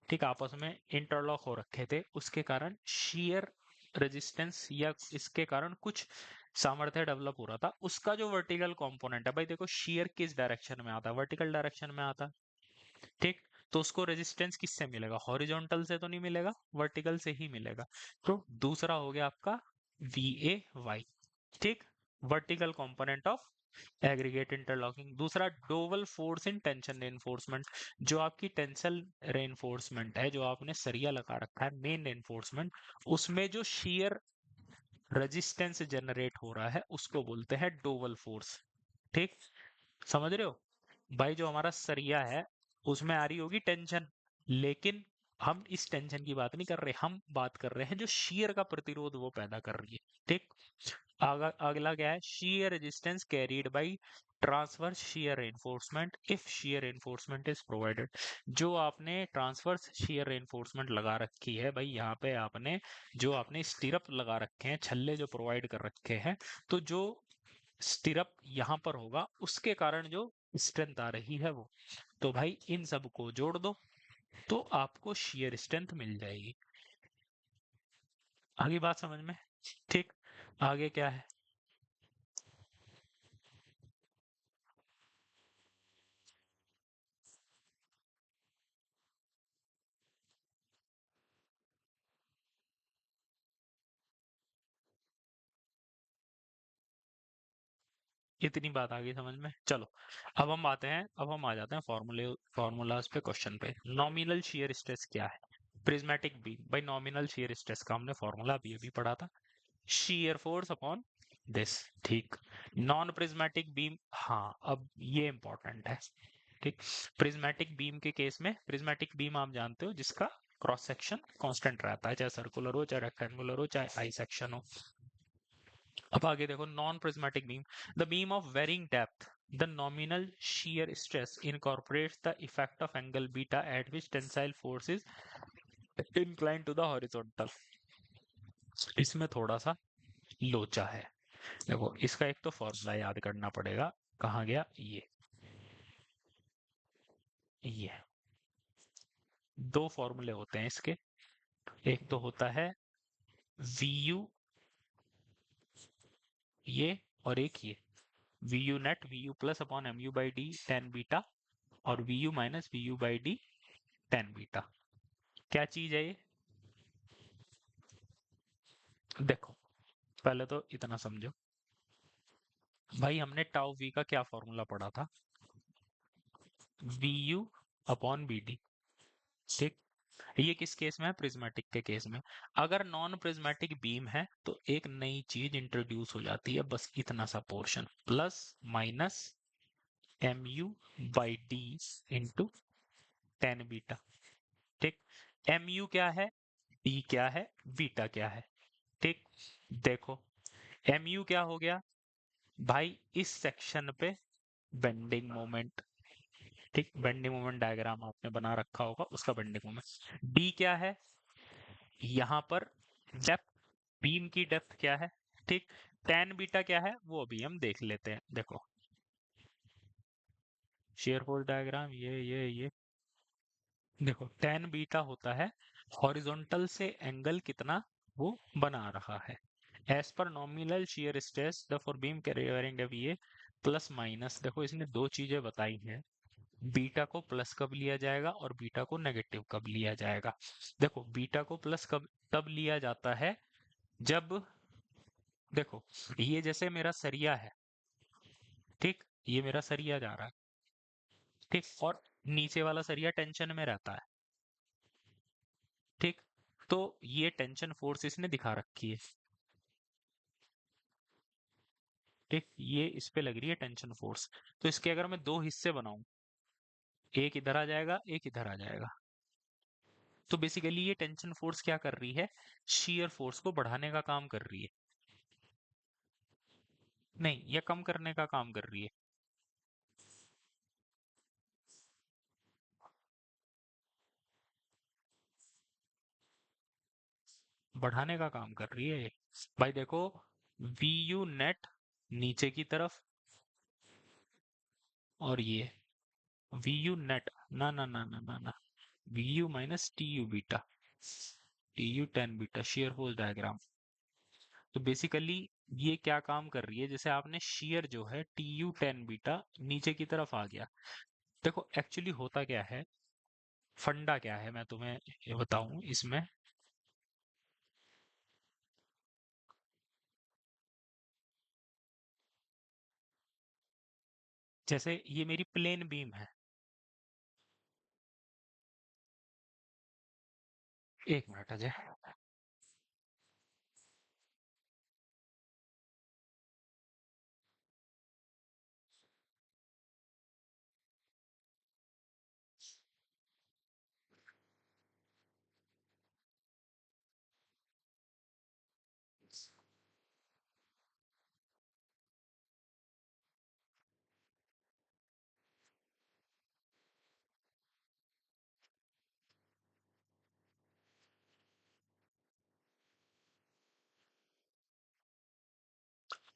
ठीक, आपस में इंटरलॉक हो रखे थे, उसके कारण शेयर रेजिस्टेंस या इसके कारण कुछ सामर्थ्य डेवलप हो रहा था, उसका जो वर्टिकल कंपोनेंट है, भाई देखो शेयर किस डायरेक्शन में आता है, वर्टिकल डायरेक्शन में आता है, ठीक। तो उसको रेजिस्टेंस किससे मिलेगा, हॉरिजॉन्टल से तो नहीं मिलेगा, वर्टिकल से ही मिलेगा। तो दूसरा हो गया आपका वी ए वाई, ठीक, vertical component of aggregate interlocking. दूसरा dowel force in tension reinforcement, जो आपकी टेंसल रेनफोर्समेंट है, जो आपने सरिया लगा रखा है मेन रेनफोर्समेंट, उसमें जो शेयर रेजिस्टेंस जनरेट हो रहा है उसको बोलते हैं डोवल फोर्स, ठीक। समझ रहे हो? भाई जो हमारा सरिया है उसमें आ रही होगी टेंशन, लेकिन हम इस टेंशन की बात नहीं कर रहे, हम बात कर रहे हैं जो शीयर का प्रतिरोध वो पैदा कर रही है, ठीक। अगला क्या है, shear resistance carried bye transverse shear reinforcement if shear reinforcement is provided. जो आपने ट्रांसवर्स शीयर रेनफोर्समेंट लगा रखी है भाई, यहाँ पे आपने जो आपने स्टिरअप लगा रखे हैं, छल्ले जो प्रोवाइड कर रखे हैं, तो जो स्टिरअप यहाँ पर होगा उसके कारण जो स्ट्रेंथ आ रही है वो, तो भाई इन सब को जोड़ दो तो आपको शेयर स्ट्रेंथ मिल जाएगी। आगे बात समझ में? ठीक। आगे क्या है, इतनी बात आ गई समझ में, चलो। अब हम आ जाते हैं फॉर्मूलाज पे, क्वेश्चन पे। नॉमिनल शेयर स्ट्रेस क्या है, प्रिज्मेटिक बीम, भाई नॉमिनल शेयर स्ट्रेस का हमने फॉर्मूला अभी अभी पढ़ा था, shear force upon this, ठीक। नॉन प्रिज्मेटिक बीम, हाँ अब ये इंपॉर्टेंट है, ठीक। प्रिज्मेटिक बीम के केस में, प्रिज्मेटिक बीम आप जानते हो जिसका क्रॉस सेक्शन कांस्टेंट रहता है, चाहे सर्कुलर हो, चाहे रेक्टेंगुलर हो, चाहे आई सेक्शन हो। अब आगे देखो, non prismatic beam, the beam of varying depth, the nominal shear stress incorporates the effect of angle beta at which tensile force is inclined to the horizontal। इसमें थोड़ा सा लोचा है, देखो इसका एक तो फॉर्मूला याद करना पड़ेगा, कहाँ गया ये दो फॉर्मूले होते हैं इसके, एक तो होता है वी यू ये, और एक ये V U net V U plus upon M U by D tan beta और V U minus V U by D tan beta. क्या चीज है ये? देखो, पहले तो इतना समझो भाई, हमने टाउ वी का क्या फॉर्मूला पढ़ा था? V U upon B D. ठीक। ये किस केस में है? प्रिज्मेटिक के केस में। अगर नॉन प्रिज्मेटिक बीम है तो एक नई चीज इंट्रोड्यूस हो जाती है, बस इतना सा portion, plus minus M U by D into tan beta. ठीक। एम यू क्या है, डी क्या है, बीटा क्या है? ठीक। देखो, एम यू क्या हो गया भाई, इस सेक्शन पे बेंडिंग मोमेंट। ठीक, बेंडिंग मोमेंट डायग्राम आपने बना रखा होगा, उसका बेंडिंग मोमेंट। डी क्या है, यहाँ पर डेप्थ, बीम की डेप्थ क्या है? ठीक। टेन बीटा क्या है वो अभी हम देख लेते हैं। देखो, शेयर फोर्स डायग्राम, ये देखो, टेन बीटा होता है हॉरिजॉन्टल से एंगल कितना वो बना रहा है, as per nominal shear stress the for beam carrying ये प्लस माइनस। देखो, इसने दो चीजें बताई हैं, बीटा को प्लस कब लिया जाएगा और बीटा को नेगेटिव कब लिया जाएगा। देखो, बीटा को प्लस कब तब लिया जाता है जब, देखो, ये जैसे मेरा सरिया है, ठीक, ये मेरा सरिया जा रहा है, ठीक, और नीचे वाला सरिया टेंशन में रहता है, ठीक। तो ये टेंशन फोर्स इसने दिखा रखी है, ठीक, ये इस पे लग रही है टेंशन फोर्स। तो इसके अगर मैं दो हिस्से बनाऊं, एक इधर आ जाएगा, एक इधर आ जाएगा, तो बेसिकली ये टेंशन फोर्स क्या कर रही है, शियर फोर्स को बढ़ाने का काम कर रही है, नहीं, ये कम करने का काम कर रही है। बढ़ाने का काम कर रही है ये। भाई देखो, वी यू नेट नीचे की तरफ, और ये वी यू नेट, ना ना ना ना ना ना, V U minus T U beta, T U tan beta shear force diagram. तो बेसिकली ये क्या काम कर रही है, जैसे आपने शेयर जो है टी यू टेन बीटा नीचे की तरफ आ गया। देखो, एक्चुअली होता क्या है, फंडा क्या है, मैं तुम्हें ये बताऊं इसमें। जैसे ये मेरी प्लेन बीम है, एक मिनट अजय।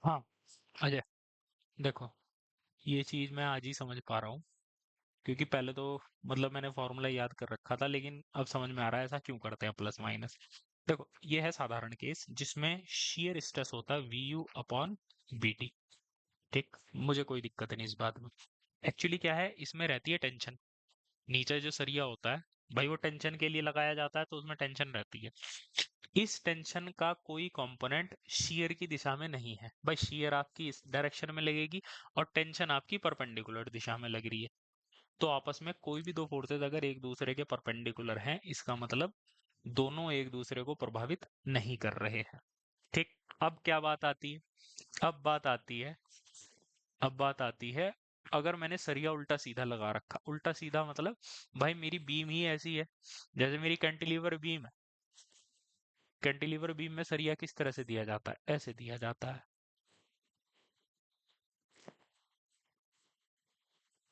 हाँ अजय, देखो, ये चीज मैं आज ही समझ पा रहा हूँ, क्योंकि पहले तो मतलब मैंने फॉर्मूला याद कर रखा था, लेकिन अब समझ में आ रहा है ऐसा क्यों करते हैं प्लस माइनस। देखो, ये है साधारण केस जिसमें शियर स्ट्रेस होता है V U upon B T. ठीक, मुझे कोई दिक्कत नहीं इस बात में। एक्चुअली क्या है, इसमें रहती है टेंशन, नीचे जो सरिया होता है भाई, वो टेंशन के लिए लगाया जाता है, तो उसमें टेंशन रहती है। इस टेंशन का कोई कंपोनेंट शियर की दिशा में नहीं है भाई, शियर आपकी इस डायरेक्शन में लगेगी और टेंशन आपकी परपेंडिकुलर दिशा में लग रही है। तो आपस में कोई भी दो फोर्सेज अगर एक दूसरे के परपेंडिकुलर हैं, इसका मतलब दोनों एक दूसरे को प्रभावित नहीं कर रहे हैं। ठीक। अब क्या बात आती है, अब बात आती है, अब बात आती है, अगर मैंने सरिया उल्टा सीधा लगा रखा, उल्टा सीधा मतलब भाई मेरी बीम ही ऐसी है, जैसे मेरी कैंटिलीवर बीम है, कैंटिलीवर बीम में सरिया किस तरह से दिया जाता है, ऐसे दिया जाता है।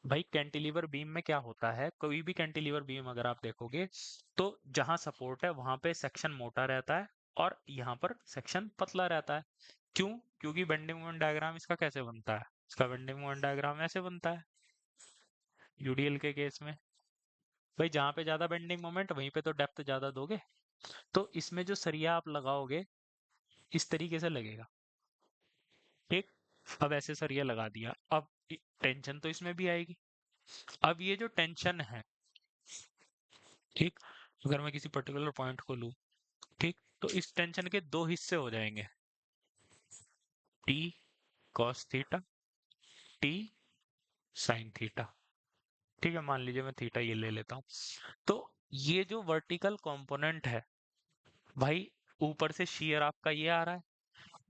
भाई कैंटिलीवर बीम में क्या होता है, कोई भी कैंटिलीवर बीम अगर आप देखोगे, तो जहां सपोर्ट है वहां पे सेक्शन मोटा रहता है और यहाँ पर सेक्शन पतला रहता है। क्यों? क्योंकि बेंडिंग मोमेंट डायग्राम इसका कैसे बनता है, इसका बेंडिंग मोमेंट डायग्राम ऐसे बनता है यूडीएल के केस में। भाई जहां पे ज्यादा बेंडिंग मोमेंट वहीं पे तो डेप्थ ज्यादा दोगे, तो इसमें जो सरिया आप लगाओगे इस तरीके से लगेगा। ठीक। अब ऐसे सरिया लगा दिया, अब टेंशन तो इसमें भी आएगी, अब ये जो टेंशन है, ठीक, अगर मैं किसी पर्टिकुलर पॉइंट को लूं, ठीक, तो इस टेंशन के दो हिस्से हो जाएंगे, T cos theta, T sine theta. ठीक है, मान लीजिए मैं थीटा ये ले लेता हूँ। तो ये जो वर्टिकल कंपोनेंट है भाई, ऊपर से शेयर आपका ये आ रहा है,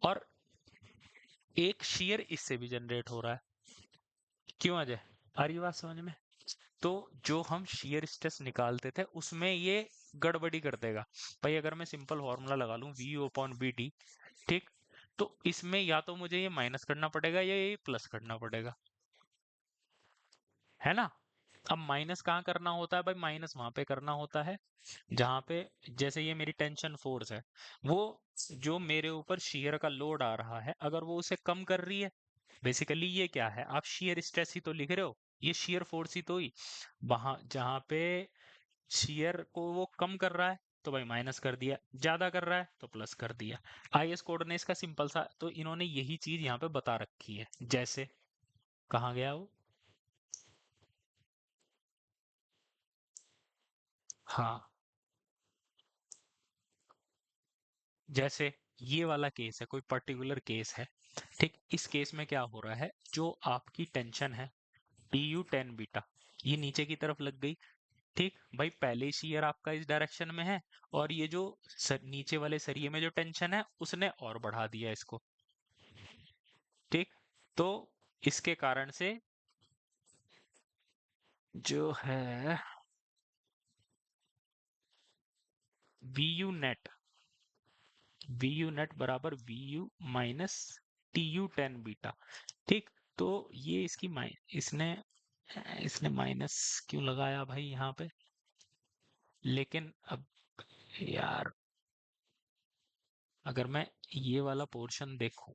और एक शेयर इससे भी जनरेट हो रहा है। क्यों अजय, आ रही बात समझ में? तो जो हम शेयर स्ट्रेस निकालते थे उसमें ये गड़बड़ी कर देगा भाई। अगर मैं सिंपल फॉर्मूला लगा लूं V U upon B T, ठीक, तो इसमें या तो मुझे ये माइनस करना पड़ेगा या ये प्लस करना पड़ेगा, है ना? अब माइनस कहाँ करना होता है भाई? माइनस वहां पे करना होता है जहां पे, जैसे ये मेरी टेंशन फोर्स है, वो जो मेरे ऊपर शेयर का लोड आ रहा है, अगर वो उसे कम कर रही है, बेसिकली ये क्या है, आप शेयर स्ट्रेस ही तो लिख रहे हो, ये शेयर फोर्स ही तो ही, वहां जहां पे शेयर को वो कम कर रहा है तो भाई माइनस कर दिया, ज्यादा कर रहा है तो प्लस कर दिया। आईएस कोड ने इसका सिंपल सा, तो इन्होंने यही चीज यहाँ पे बता रखी है। जैसे, कहाँ गया वो? हाँ, जैसे ये वाला केस है, कोई पर्टिकुलर केस है, ठीक, इस केस में क्या हो रहा है, जो आपकी टेंशन है टी यू टेन बीटा, ये नीचे की तरफ लग गई, ठीक भाई, पहले ही शेयर आपका इस डायरेक्शन में है, और ये जो नीचे वाले सरिये में जो टेंशन है उसने और बढ़ा दिया इसको, ठीक। तो इसके कारण से जो है V U net, V U net बराबर V U minus T U tan beta, ठीक। तो ये इसकी इसने इसने माइनस क्यों लगाया भाई यहाँ पे? लेकिन अब यार, अगर मैं ये वाला पोर्शन देखूं,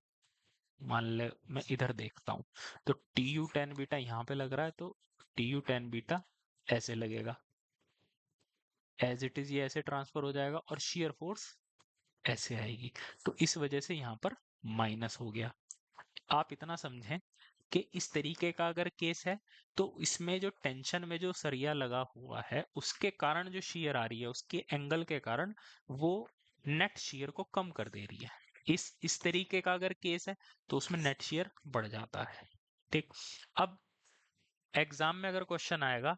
मान ले मैं इधर देखता हूँ, तो टी यू टेन बीटा यहाँ पे लग रहा है, तो टी यू टेन बीटा ऐसे लगेगा, एज इट इज ये ऐसे ट्रांसफर हो जाएगा, और शियर फोर्स ऐसे आएगी, तो इस वजह से यहाँ पर माइनस हो गया। आप इतना समझें कि इस तरीके का अगर केस है, तो इसमें जो टेंशन में जो सरिया लगा हुआ है उसके कारण जो शियर आ रही है, उसके एंगल के कारण वो नेट शियर को कम कर दे रही है। इस तरीके का अगर केस है तो उसमें नेट शियर बढ़ जाता है, ठीक। अब एग्जाम में अगर क्वेश्चन आएगा,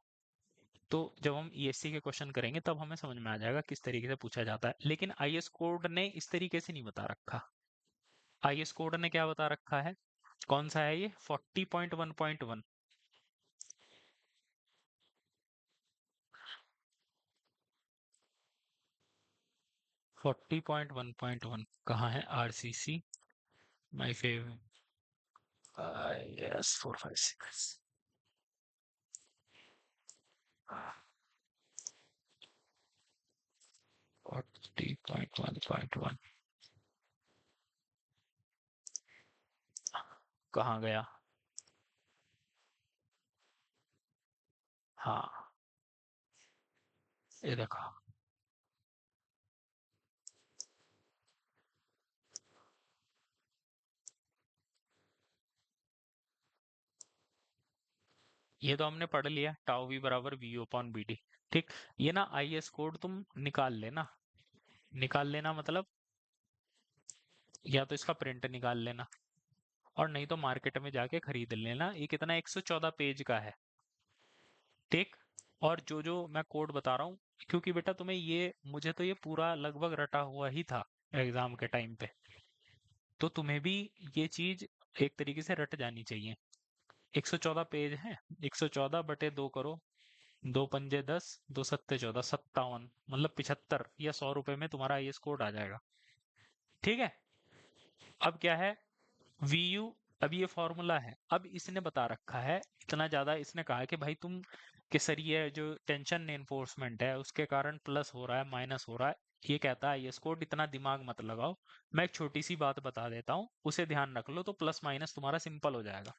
तो जब हम ईएससी के क्वेश्चन करेंगे तब हमें समझ में आ जाएगा किस तरीके से पूछा जाता है, लेकिन आईएस कोड ने इस तरीके से नहीं बता रखा। आईएस कोड ने क्या बता रखा है? कौन सा है ये? 40.1.1। 40.1.1 कहाँ है? आरसीसी माय फेवरेट, यस 456, 40.1.1 कहाँ गया? हाँ, ये देखो, ये तो हमने पढ़ लिया, टाउ वी बराबर वी अपॉन बी डी, ठीक। ये ना आईएस कोड तुम निकाल लेना, निकाल लेना मतलब, या तो इसका प्रिंट निकाल लेना, और नहीं तो मार्केट में जाके खरीद लेना। ये कितना, 114 पेज का है, ठीक। और जो जो मैं कोड बता रहा हूँ, क्योंकि बेटा तुम्हें ये, मुझे तो ये पूरा लगभग रटा हुआ ही था एग्जाम के टाइम पे, तो तुम्हें भी ये चीज एक तरीके से रट जानी चाहिए। 114 पेज है, 114 बटे दो करो, दो पंजे 10, दो सत्ते 14, 57, मतलब 75 या 100 रुपए में तुम्हारा आईएएस कोड आ जाएगा, ठीक है। अब क्या है, वी यू, अब ये फॉर्मूला है, अब इसने बता रखा है इतना ज्यादा, इसने कहा है कि भाई तुम केसरिया जो टेंशन एनफोर्समेंट है उसके कारण प्लस हो रहा है, माइनस हो रहा है, ये कहता है ये कोड, इतना दिमाग मत लगाओ। मैं एक छोटी सी बात बता देता हूँ, उसे ध्यान रख लो, तो प्लस माइनस तुम्हारा सिंपल हो जाएगा।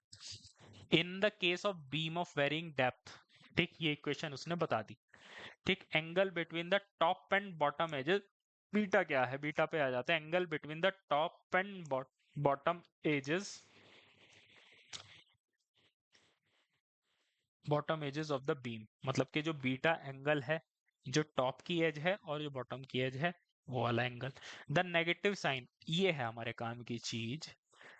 In the case of beam of varying depth, ठीक, ये इक्वेशन उसने बता दी, ठीक, angle between the top and bottom edges, beta क्या है, बीटा पे आ जाता है, angle between the top and bottom edges bottom edges of the beam, मतलब कि जो बीटा एंगल है, जो टॉप की एज है और जो बॉटम की एज है, वो वाला एंगल। द नेगेटिव साइन, ये है हमारे काम की चीज।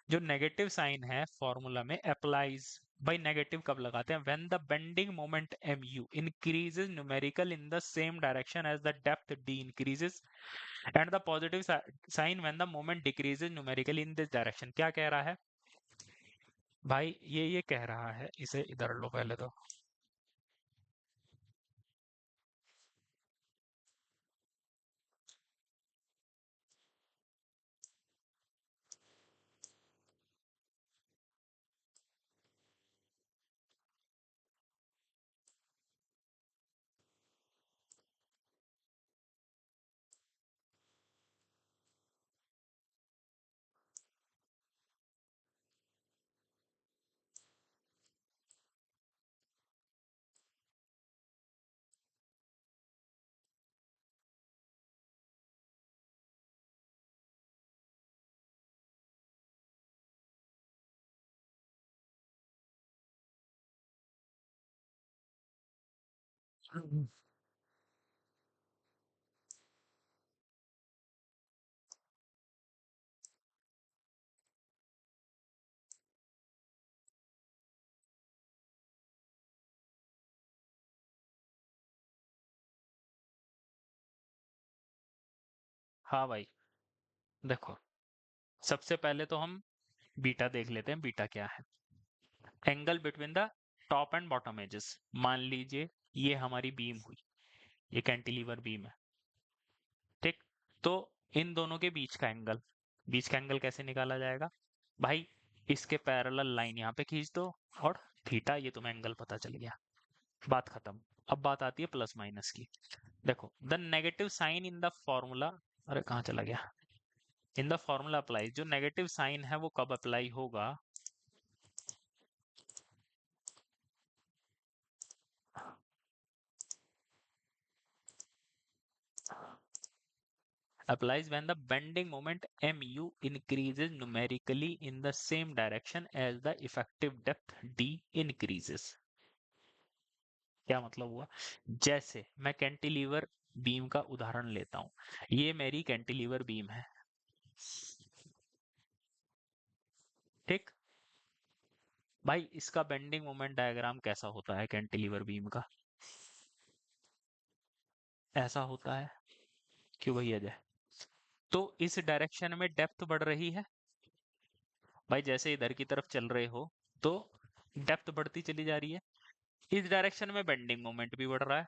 जो नेगेटिव साइन है फॉर्मूला में अप्लाइज, भाई नेगेटिव कब लगाते हैं? When the bending moment mu increases numerical in the same direction as the depth d increases, and the positive sign when the moment decreases numerically in this direction। क्या कह रहा है भाई? ये कह रहा है, इसे इधर लो पहले तो। हाँ भाई, देखो, सबसे पहले तो हम बीटा देख लेते हैं, बीटा क्या है। Angle between the top and bottom edges. मान लीजिए ये हमारी बीम हुई, ये कैंटिलीवर बीम है, ठीक। तो इन दोनों के बीच का एंगल, बीच का एंगल कैसे निकाला जाएगा भाई? इसके पैरेलल लाइन यहाँ पे खींच दो और थीटा, ये तुम्हें एंगल पता चल गया, बात खत्म। अब बात आती है प्लस माइनस की। देखो, the negative sign in the formula, अरे कहाँ चला गया, इन द फॉर्मूला अप्लाई, जो नेगेटिव साइन है वो कब अप्लाई होगा? applies when the bending moment mu increases numerically in the same direction as the effective depth d increases। क्या मतलब हुआ? जैसे मैं कैंटिलीवर बीम का उदाहरण लेता हूं, ये मेरी कैंटिलीवर बीम है, ठीक। भाई इसका बेंडिंग मोमेंट डायग्राम कैसा होता है कैंटिलीवर बीम का? ऐसा होता है। क्यों भैया जय? तो इस डायरेक्शन में डेप्थ बढ़ रही है भाई, जैसे इधर की तरफ चल रहे हो तो डेप्थ बढ़ती चली जा रही है। इस डायरेक्शन में बेंडिंग मोमेंट भी बढ़ रहा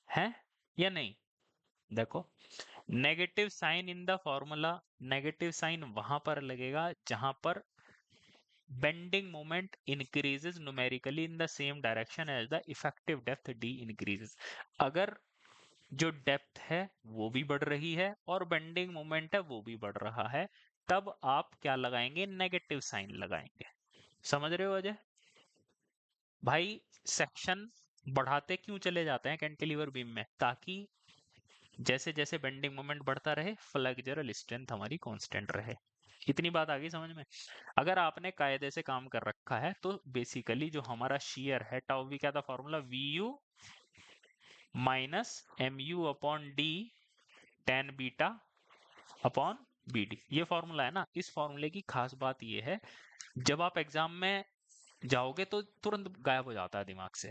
है या नहीं? देखो, negative sign in the formula, negative sign वहां पर लगेगा जहां पर bending moment increases numerically in the same direction as the effective depth D increases. अगर जो डेप्थ है वो भी बढ़ रही है और बेंडिंग मोमेंट है वो भी बढ़ रहा है, तब आप क्या लगाएंगे? नेगेटिव साइन लगाएंगे। समझ रहे हो अजय? भाई सेक्शन बढ़ाते क्यों चले जाते हैं कैंटिलीवर बीम में? ताकि जैसे जैसे बेंडिंग मोमेंट बढ़ता रहे, फ्लेक्सुरल स्ट्रेंथ हमारी कांस्टेंट रहे। इतनी बात आ गई समझ में? अगर आपने कायदे से काम कर रखा है तो बेसिकली जो हमारा शेयर है, टाउ वी क्या था formula? V U minus M U upon D tan beta upon B D, ये फॉर्मूला है ना। इस फॉर्मूले की खास बात ये है, जब आप एग्जाम में जाओगे तो तुरंत गायब हो जाता है दिमाग से।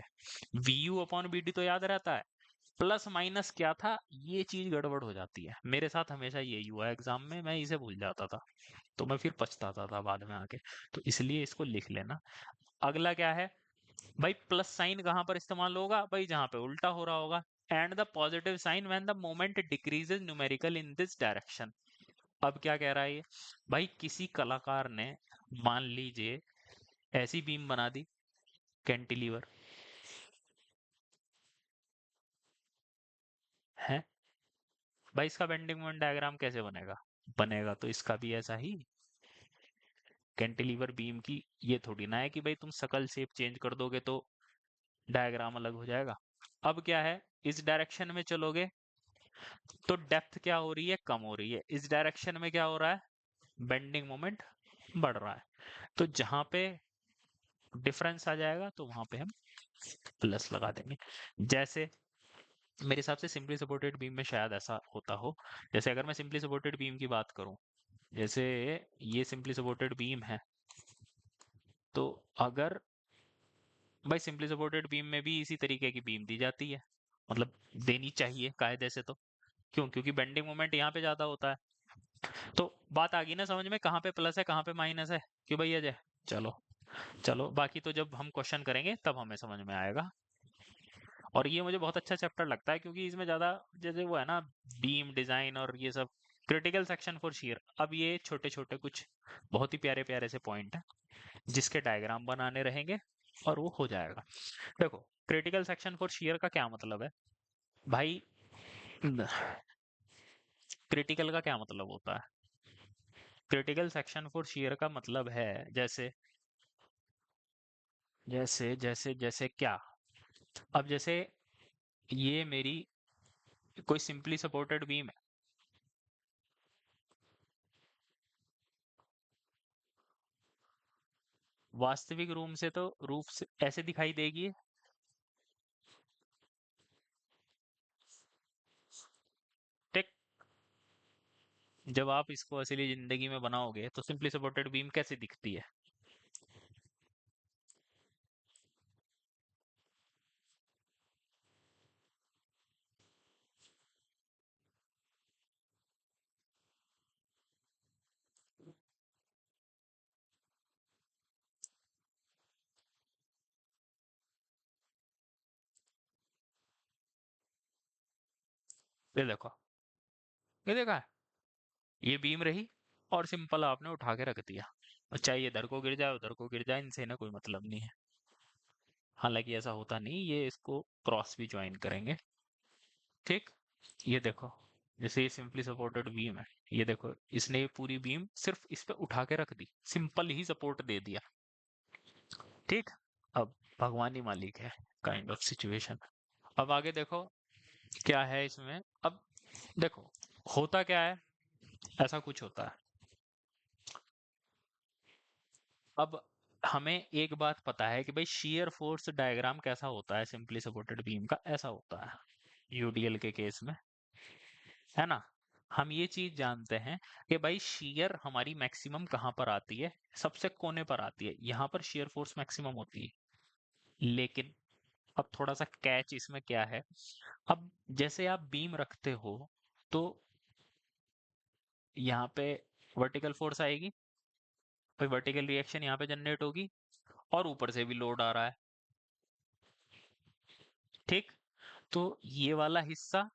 V U upon B D तो याद रहता है, प्लस माइनस क्या था ये चीज गड़बड़ हो जाती है। मेरे साथ हमेशा यही हुआ एग्जाम में, मैं इसे भूल जाता था तो मैं फिर पछताता था बाद में आके। तो इसलिए इसको लिख लेना। अगला क्या है भाई? प्लस साइन कहां पर इस्तेमाल होगा भाई? जहां पे उल्टा हो रहा होगा। And the positive sign when the moment decreases numerical in this direction. अब क्या कह रहा है ये भाई? किसी कलाकार ने मान लीजिए ऐसी बीम बना दी, कैंटिलीवर है भाई, इसका बेंडिंग मोमेंट डायग्राम कैसे बनेगा? बनेगा तो इसका भी ऐसा ही। कैंटिलीवर बीम की ये थोड़ी ना है कि भाई तुम सकल शेप चेंज कर दोगे तो डायग्राम अलग हो जाएगा। अब क्या है, इस डायरेक्शन में चलोगे तो डेप्थ क्या हो रही है? कम हो रही है। इस डायरेक्शन में क्या हो रहा है? बेंडिंग मोमेंट बढ़ रहा है। तो जहां पे डिफरेंस आ जाएगा तो वहां पे हम प्लस लगा देंगे। जैसे मेरे हिसाब से सिंपली सपोर्टेड बीम में शायद ऐसा होता हो। जैसे अगर मैं सिंपली सपोर्टेड बीम की बात करूं, जैसे ये सिंपली सपोर्टेड बीम है, तो अगर भाई सिंपली सपोर्टेड बीम में भी इसी तरीके की बीम दी जाती है, मतलब देनी चाहिए कायदे से। तो क्यों? क्योंकि बेंडिंग मोमेंट यहाँ पे ज्यादा होता है। तो बात आ गई ना समझ में, कहाँ पे प्लस है कहाँ पे माइनस है? क्यों भैया जय? चलो, चलो बाकी तो जब हम क्वेश्चन करेंगे तब हमें समझ में आएगा। और ये मुझे बहुत अच्छा चैप्टर लगता है क्योंकि इसमें ज्यादा जैसे वो है ना, बीम डिजाइन और ये सब, क्रिटिकल सेक्शन फॉर शियर। अब ये छोटे छोटे कुछ बहुत ही प्यारे प्यारे से पॉइंट हैं जिसके डायग्राम बनाने रहेंगे और वो हो जाएगा। देखो, क्रिटिकल सेक्शन फॉर शियर का क्या मतलब है भाई? क्रिटिकल का क्या मतलब होता है? क्रिटिकल सेक्शन फॉर शियर का मतलब है, जैसे जैसे जैसे जैसे क्या, अब जैसे ये मेरी कोई सिंपली सपोर्टेड बीम है, वास्तविक रूम से तो रूफ से ऐसे दिखाई देगी। टेक, जब आप इसको असली जिंदगी में बनाओगे तो सिंपली सपोर्टेड बीम कैसे दिखती है? ये देखो, ये देखा है? ये बीम रही और सिंपल आपने उठा के रख दिया, और चाहे ये इधर को गिर जाए उधर को गिर जाए, इनसे ना कोई मतलब नहीं है। हालांकि ऐसा होता नहीं, ये इसको क्रॉस भी ज्वाइन करेंगे। ठीक, ये देखो, जैसे ये सिंपली सपोर्टेड बीम है, ये देखो इसने ये पूरी बीम सिर्फ इस पे उठा के रख दी, सिंपल ही सपोर्ट दे दिया। ठीक, अब भगवान ही मालिक है, काइंड ऑफ सिचुएशन। अब आगे देखो क्या है इसमें। अब देखो होता क्या है, ऐसा कुछ होता है। अब हमें एक बात पता है कि भाई शियर फोर्स डायग्राम कैसा होता है सिंपली सपोर्टेड बीम का, ऐसा होता है यूडीएल के केस में, है ना? हम ये चीज जानते हैं कि भाई शियर हमारी मैक्सिमम कहाँ पर आती है? सबसे कोने पर आती है, यहाँ पर शियर फोर्स मैक्सिमम होती है। लेकिन अब थोड़ा सा कैच इसमें क्या है, अब जैसे आप बीम रखते हो तो यहाँ पे वर्टिकल फोर्स आएगी, फिर वर्टिकल रिएक्शन यहाँ पे जनरेट होगी, और ऊपर से भी लोड आ रहा है। ठीक, तो ये वाला हिस्सा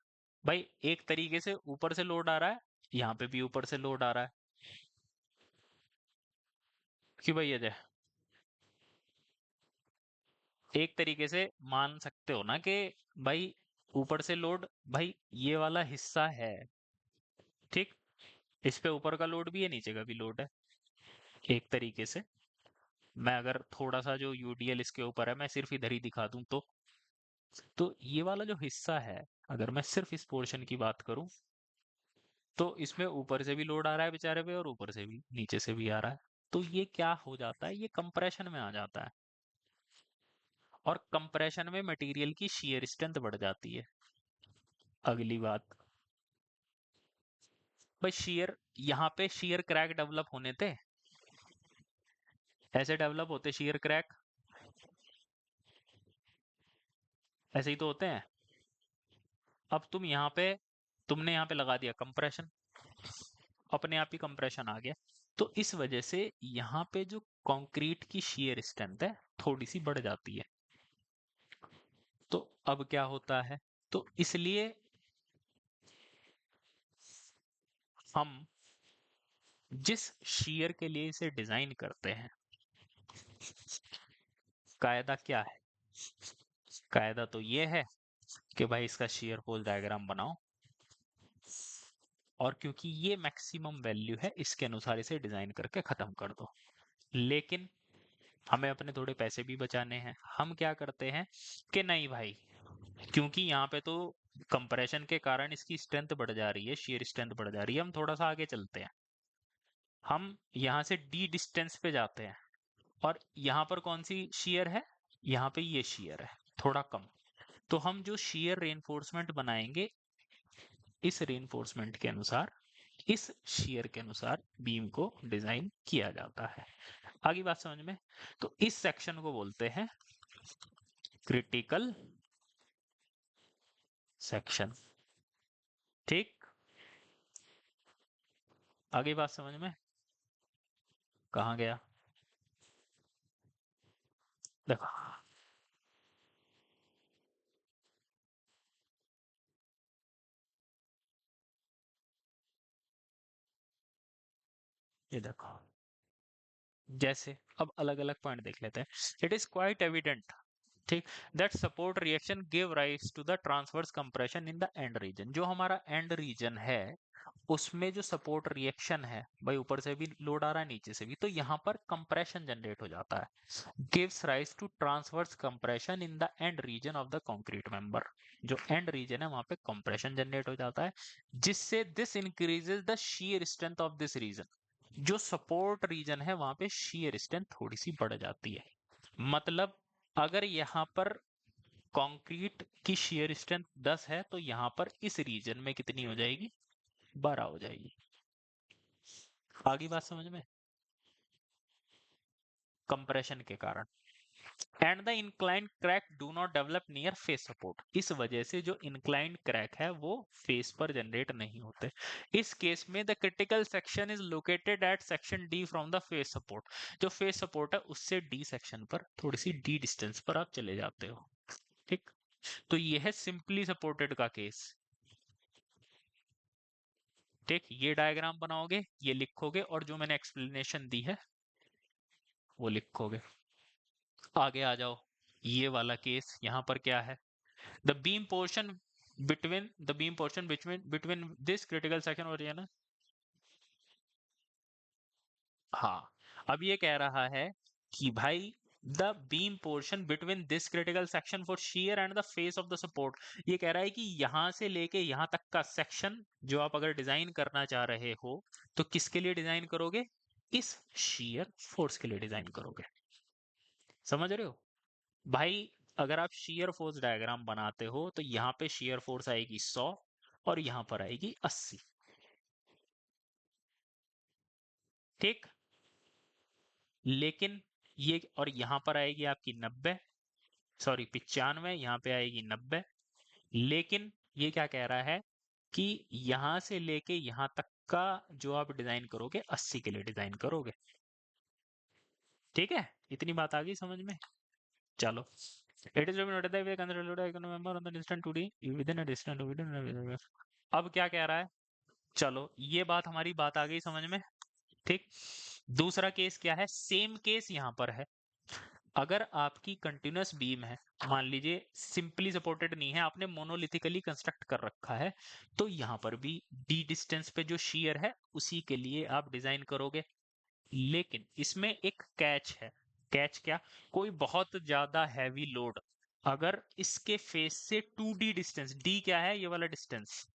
भाई एक तरीके से ऊपर से लोड आ रहा है, यहाँ पे भी ऊपर से लोड आ रहा है। कि भाई अजय, एक तरीके से मान सकते हो ना कि भाई ऊपर से लोड, भाई ये वाला हिस्सा है। ठीक, इस पे ऊपर का लोड भी है, नीचे का भी लोड है एक तरीके से। मैं अगर थोड़ा सा जो यूडीएल इसके ऊपर है मैं सिर्फ इधर ही दिखा दूं तो ये वाला जो हिस्सा है, अगर मैं सिर्फ इस पोर्शन की बात करूं तो इसमें ऊपर से भी लोड आ रहा है बेचारे पे और ऊपर से भी नीचे से भी आ रहा है। तो ये क्या हो जाता है, ये कंप्रेशन में आ जाता है, और कंप्रेशन में मटेरियल की शियर स्ट्रेंथ बढ़ जाती है। अगली बात, भाई शियर, यहाँ पे शियर क्रैक डेवलप होने थे, ऐसे डेवलप होते शियर क्रैक, ऐसे ही तो होते हैं। अब तुम यहाँ पे, तुमने यहाँ पे लगा दिया कंप्रेशन, अपने आप ही कंप्रेशन आ गया। तो इस वजह से यहाँ पे जो कंक्रीट की शियर स्ट्रेंथ है थोड़ी सी बढ़ जाती है। तो अब क्या होता है, तो इसलिए हम जिस शियर के लिए इसे डिजाइन करते हैं, कायदा क्या है? कायदा तो ये है कि भाई इसका शियर फोर्स डायग्राम बनाओ, और क्योंकि ये मैक्सिमम वैल्यू है इसके अनुसार इसे डिजाइन करके खत्म कर दो। लेकिन हमें अपने थोड़े पैसे भी बचाने हैं, हम क्या करते हैं कि नहीं भाई, क्योंकि यहाँ पे तो कंप्रेशन के कारण इसकी स्ट्रेंथ बढ़ जा रही है, शियर स्ट्रेंथ बढ़ जा रही है, हम थोड़ा सा आगे चलते हैं। हम यहाँ से डी डिस्टेंस पे जाते हैं और यहाँ पर कौन सी शियर है, यहाँ पे ये शियर है थोड़ा कम। तो हम जो शियर रेनफोर्समेंट बनाएंगे इस रेनफोर्समेंट के अनुसार, इस शियर के अनुसार बीम को डिजाइन किया जाता है। आगे बात समझ में? तो इस सेक्शन को बोलते हैं क्रिटिकल सेक्शन। ठीक, आगे बात समझ में? कहाँ गया? देखो, ये देखो, जैसे अब अलग अलग पॉइंट देख लेते हैं। इट इज क्वाइट एविडेंट, ठीक, that support reaction give rise to the transverse compression in the end region. जो हमारा एंड रीजन है उसमें जो सपोर्ट रिएक्शन है भाई, ऊपर से भी लोड आ रहा है नीचे से भी, तो यहाँ पर कंप्रेशन जनरेट हो जाता है। Gives rise to transverse compression in the end region of the concrete member. जो एंड रीजन है वहां पे कंप्रेशन जनरेट हो जाता है, जिससे this increases the shear strength of this region. जो सपोर्ट रीजन है वहां पे shear स्ट्रेंथ थोड़ी सी बढ़ जाती है। मतलब अगर यहाँ पर कंक्रीट की shear स्ट्रेंथ 10 है तो यहाँ पर इस रीजन में कितनी हो जाएगी, 12 हो जाएगी। आगे बात समझ में? कंप्रेशन के कारण। And the inclined crack do not develop near face support. इस वजह से जो इंक्लाइंड क्रैक है वो फेस पर जनरेट नहीं होते। इस केस में the critical section is located at section D from the face support. जो फेस सपोर्ट है उससे डी सेक्शन पर, थोड़ी सी डी डिस्टेंस पर आप चले जाते हो। ठीक, तो ये है सिंपली सपोर्टेड का केस। ठीक, ये डायग्राम बनाओगे, ये लिखोगे और जो मैंने एक्सप्लेनेशन दी है वो लिखोगे। आगे आ जाओ, ये वाला केस यहाँ पर क्या है, the beam portion between this critical section और ये ना। हाँ, अब ये कह रहा है कि भाई the beam portion between this critical section for shear and the face of the support. ये कह रहा है कि यहां से लेके यहां तक का सेक्शन जो आप अगर डिजाइन करना चाह रहे हो तो किसके लिए डिजाइन करोगे, इस shear फोर्स के लिए डिजाइन करोगे। समझ रहे हो भाई? अगर आप shear फोर्स डायग्राम बनाते हो तो यहाँ पे shear फोर्स आएगी 100 और यहाँ पर आएगी 80। ठीक, लेकिन ये और यहाँ पर आएगी आपकी 90, सॉरी 95, यहाँ पे आएगी 90। लेकिन ये क्या कह रहा है कि यहाँ से लेके यहाँ तक का जो आप डिजाइन करोगे 80 के लिए डिजाइन करोगे। ठीक है, इतनी बात आ गई समझ में? चलो, it is noted that we consider economic member on the distance 2D within a distance within. अब क्या कह रहा है, चलो ये बात हमारी बात आ गई समझ में। ठीक, दूसरा केस क्या है, सेम केस यहाँ पर है। अगर आपकी कंटिन्यूअस बीम है, मान लीजिए सिंपली सपोर्टेड नहीं है, आपने मोनोलिथिकली कंस्ट्रक्ट कर रखा है, तो यहाँ पर भी डी डिस्टेंस पे जो शियर है उसी के लिए आप डिजाइन करोगे। लेकिन इसमें एक कैच है। कैच क्या? कोई बहुत ज्यादा हैवी लोड अगर इसके फेस से 2D डिस्टेंस, डी क्या है, ये वाला डिस्टेंस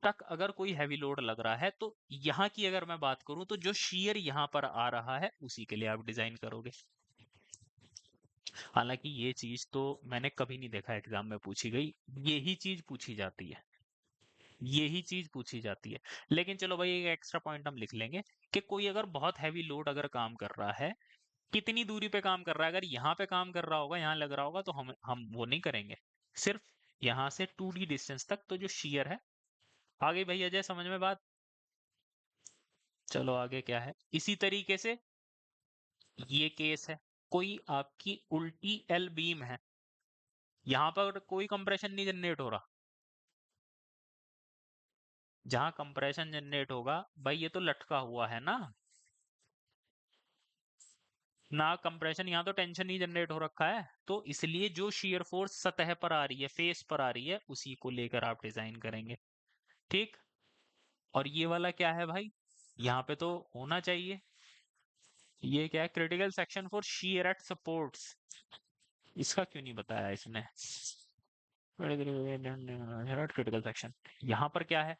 तक अगर कोई हैवी लोड लग रहा है तो यहाँ की अगर मैं बात करूं तो जो शियर यहाँ पर आ रहा है उसी के लिए आप डिजाइन करोगे। हालांकि ये चीज तो मैंने कभी नहीं देखा एग्जाम में पूछी गई, यही चीज पूछी जाती है, यही चीज पूछी जाती है। लेकिन चलो भाई एक एक्स्ट्रा पॉइंट हम लिख लेंगे कि कोई अगर बहुत हैवी लोड अगर काम कर रहा है, कितनी दूरी पे काम कर रहा है, अगर यहाँ पे काम कर रहा होगा, यहाँ लग रहा होगा, तो हम वो नहीं करेंगे। सिर्फ यहाँ से 2D डिस्टेंस तक तो जो शियर है। आगे भाई अजय समझ में बात? चलो आगे क्या है, इसी तरीके से ये केस है, कोई आपकी उल्टी एल बीम है, यहाँ पर कोई कंप्रेशन नहीं जनरेट हो रहा। जहां कंप्रेशन जनरेट होगा भाई ये तो लटका हुआ है ना, ना कंप्रेशन, यहाँ तो टेंशन ही जनरेट हो रखा है, तो इसलिए जो शियर फोर्स सतह पर आ रही है, फेस पर आ रही है, उसी को लेकर आप डिजाइन करेंगे। ठीक, और ये वाला क्या है भाई, यहाँ पे तो होना चाहिए, ये क्या है, critical section for shear at supports. इसका क्यों नहीं बताया इसने? क्रिटिकल सेक्शन यहाँ पर क्या है,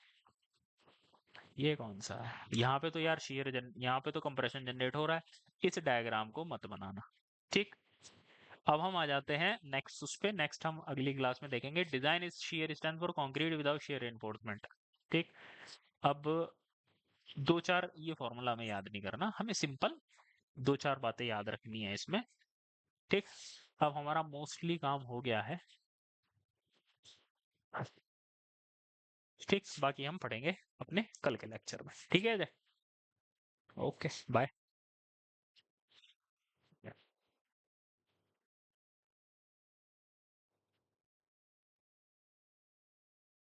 ये कौन सा है? यहाँ पे तो यार यहाँ पे तो कंप्रेशन जनरेट हो रहा है, इस डायग्राम को मत बनाना। ठीक। अब हम आ जाते हैं नेक्स्ट, उस पे नेक्स्ट हम अगली क्लास में देखेंगे। Design is shear stand for concrete without shear reinforcement. ठीक। अब दो चार ये फॉर्मूला हमें याद नहीं करना, हमें सिंपल दो चार बातें याद रखनी है इसमें। ठीक। अब हमारा मोस्टली काम हो गया है। ठीक, बाकी हम पढ़ेंगे अपने कल के लेक्चर में। ठीक है। Okay bye.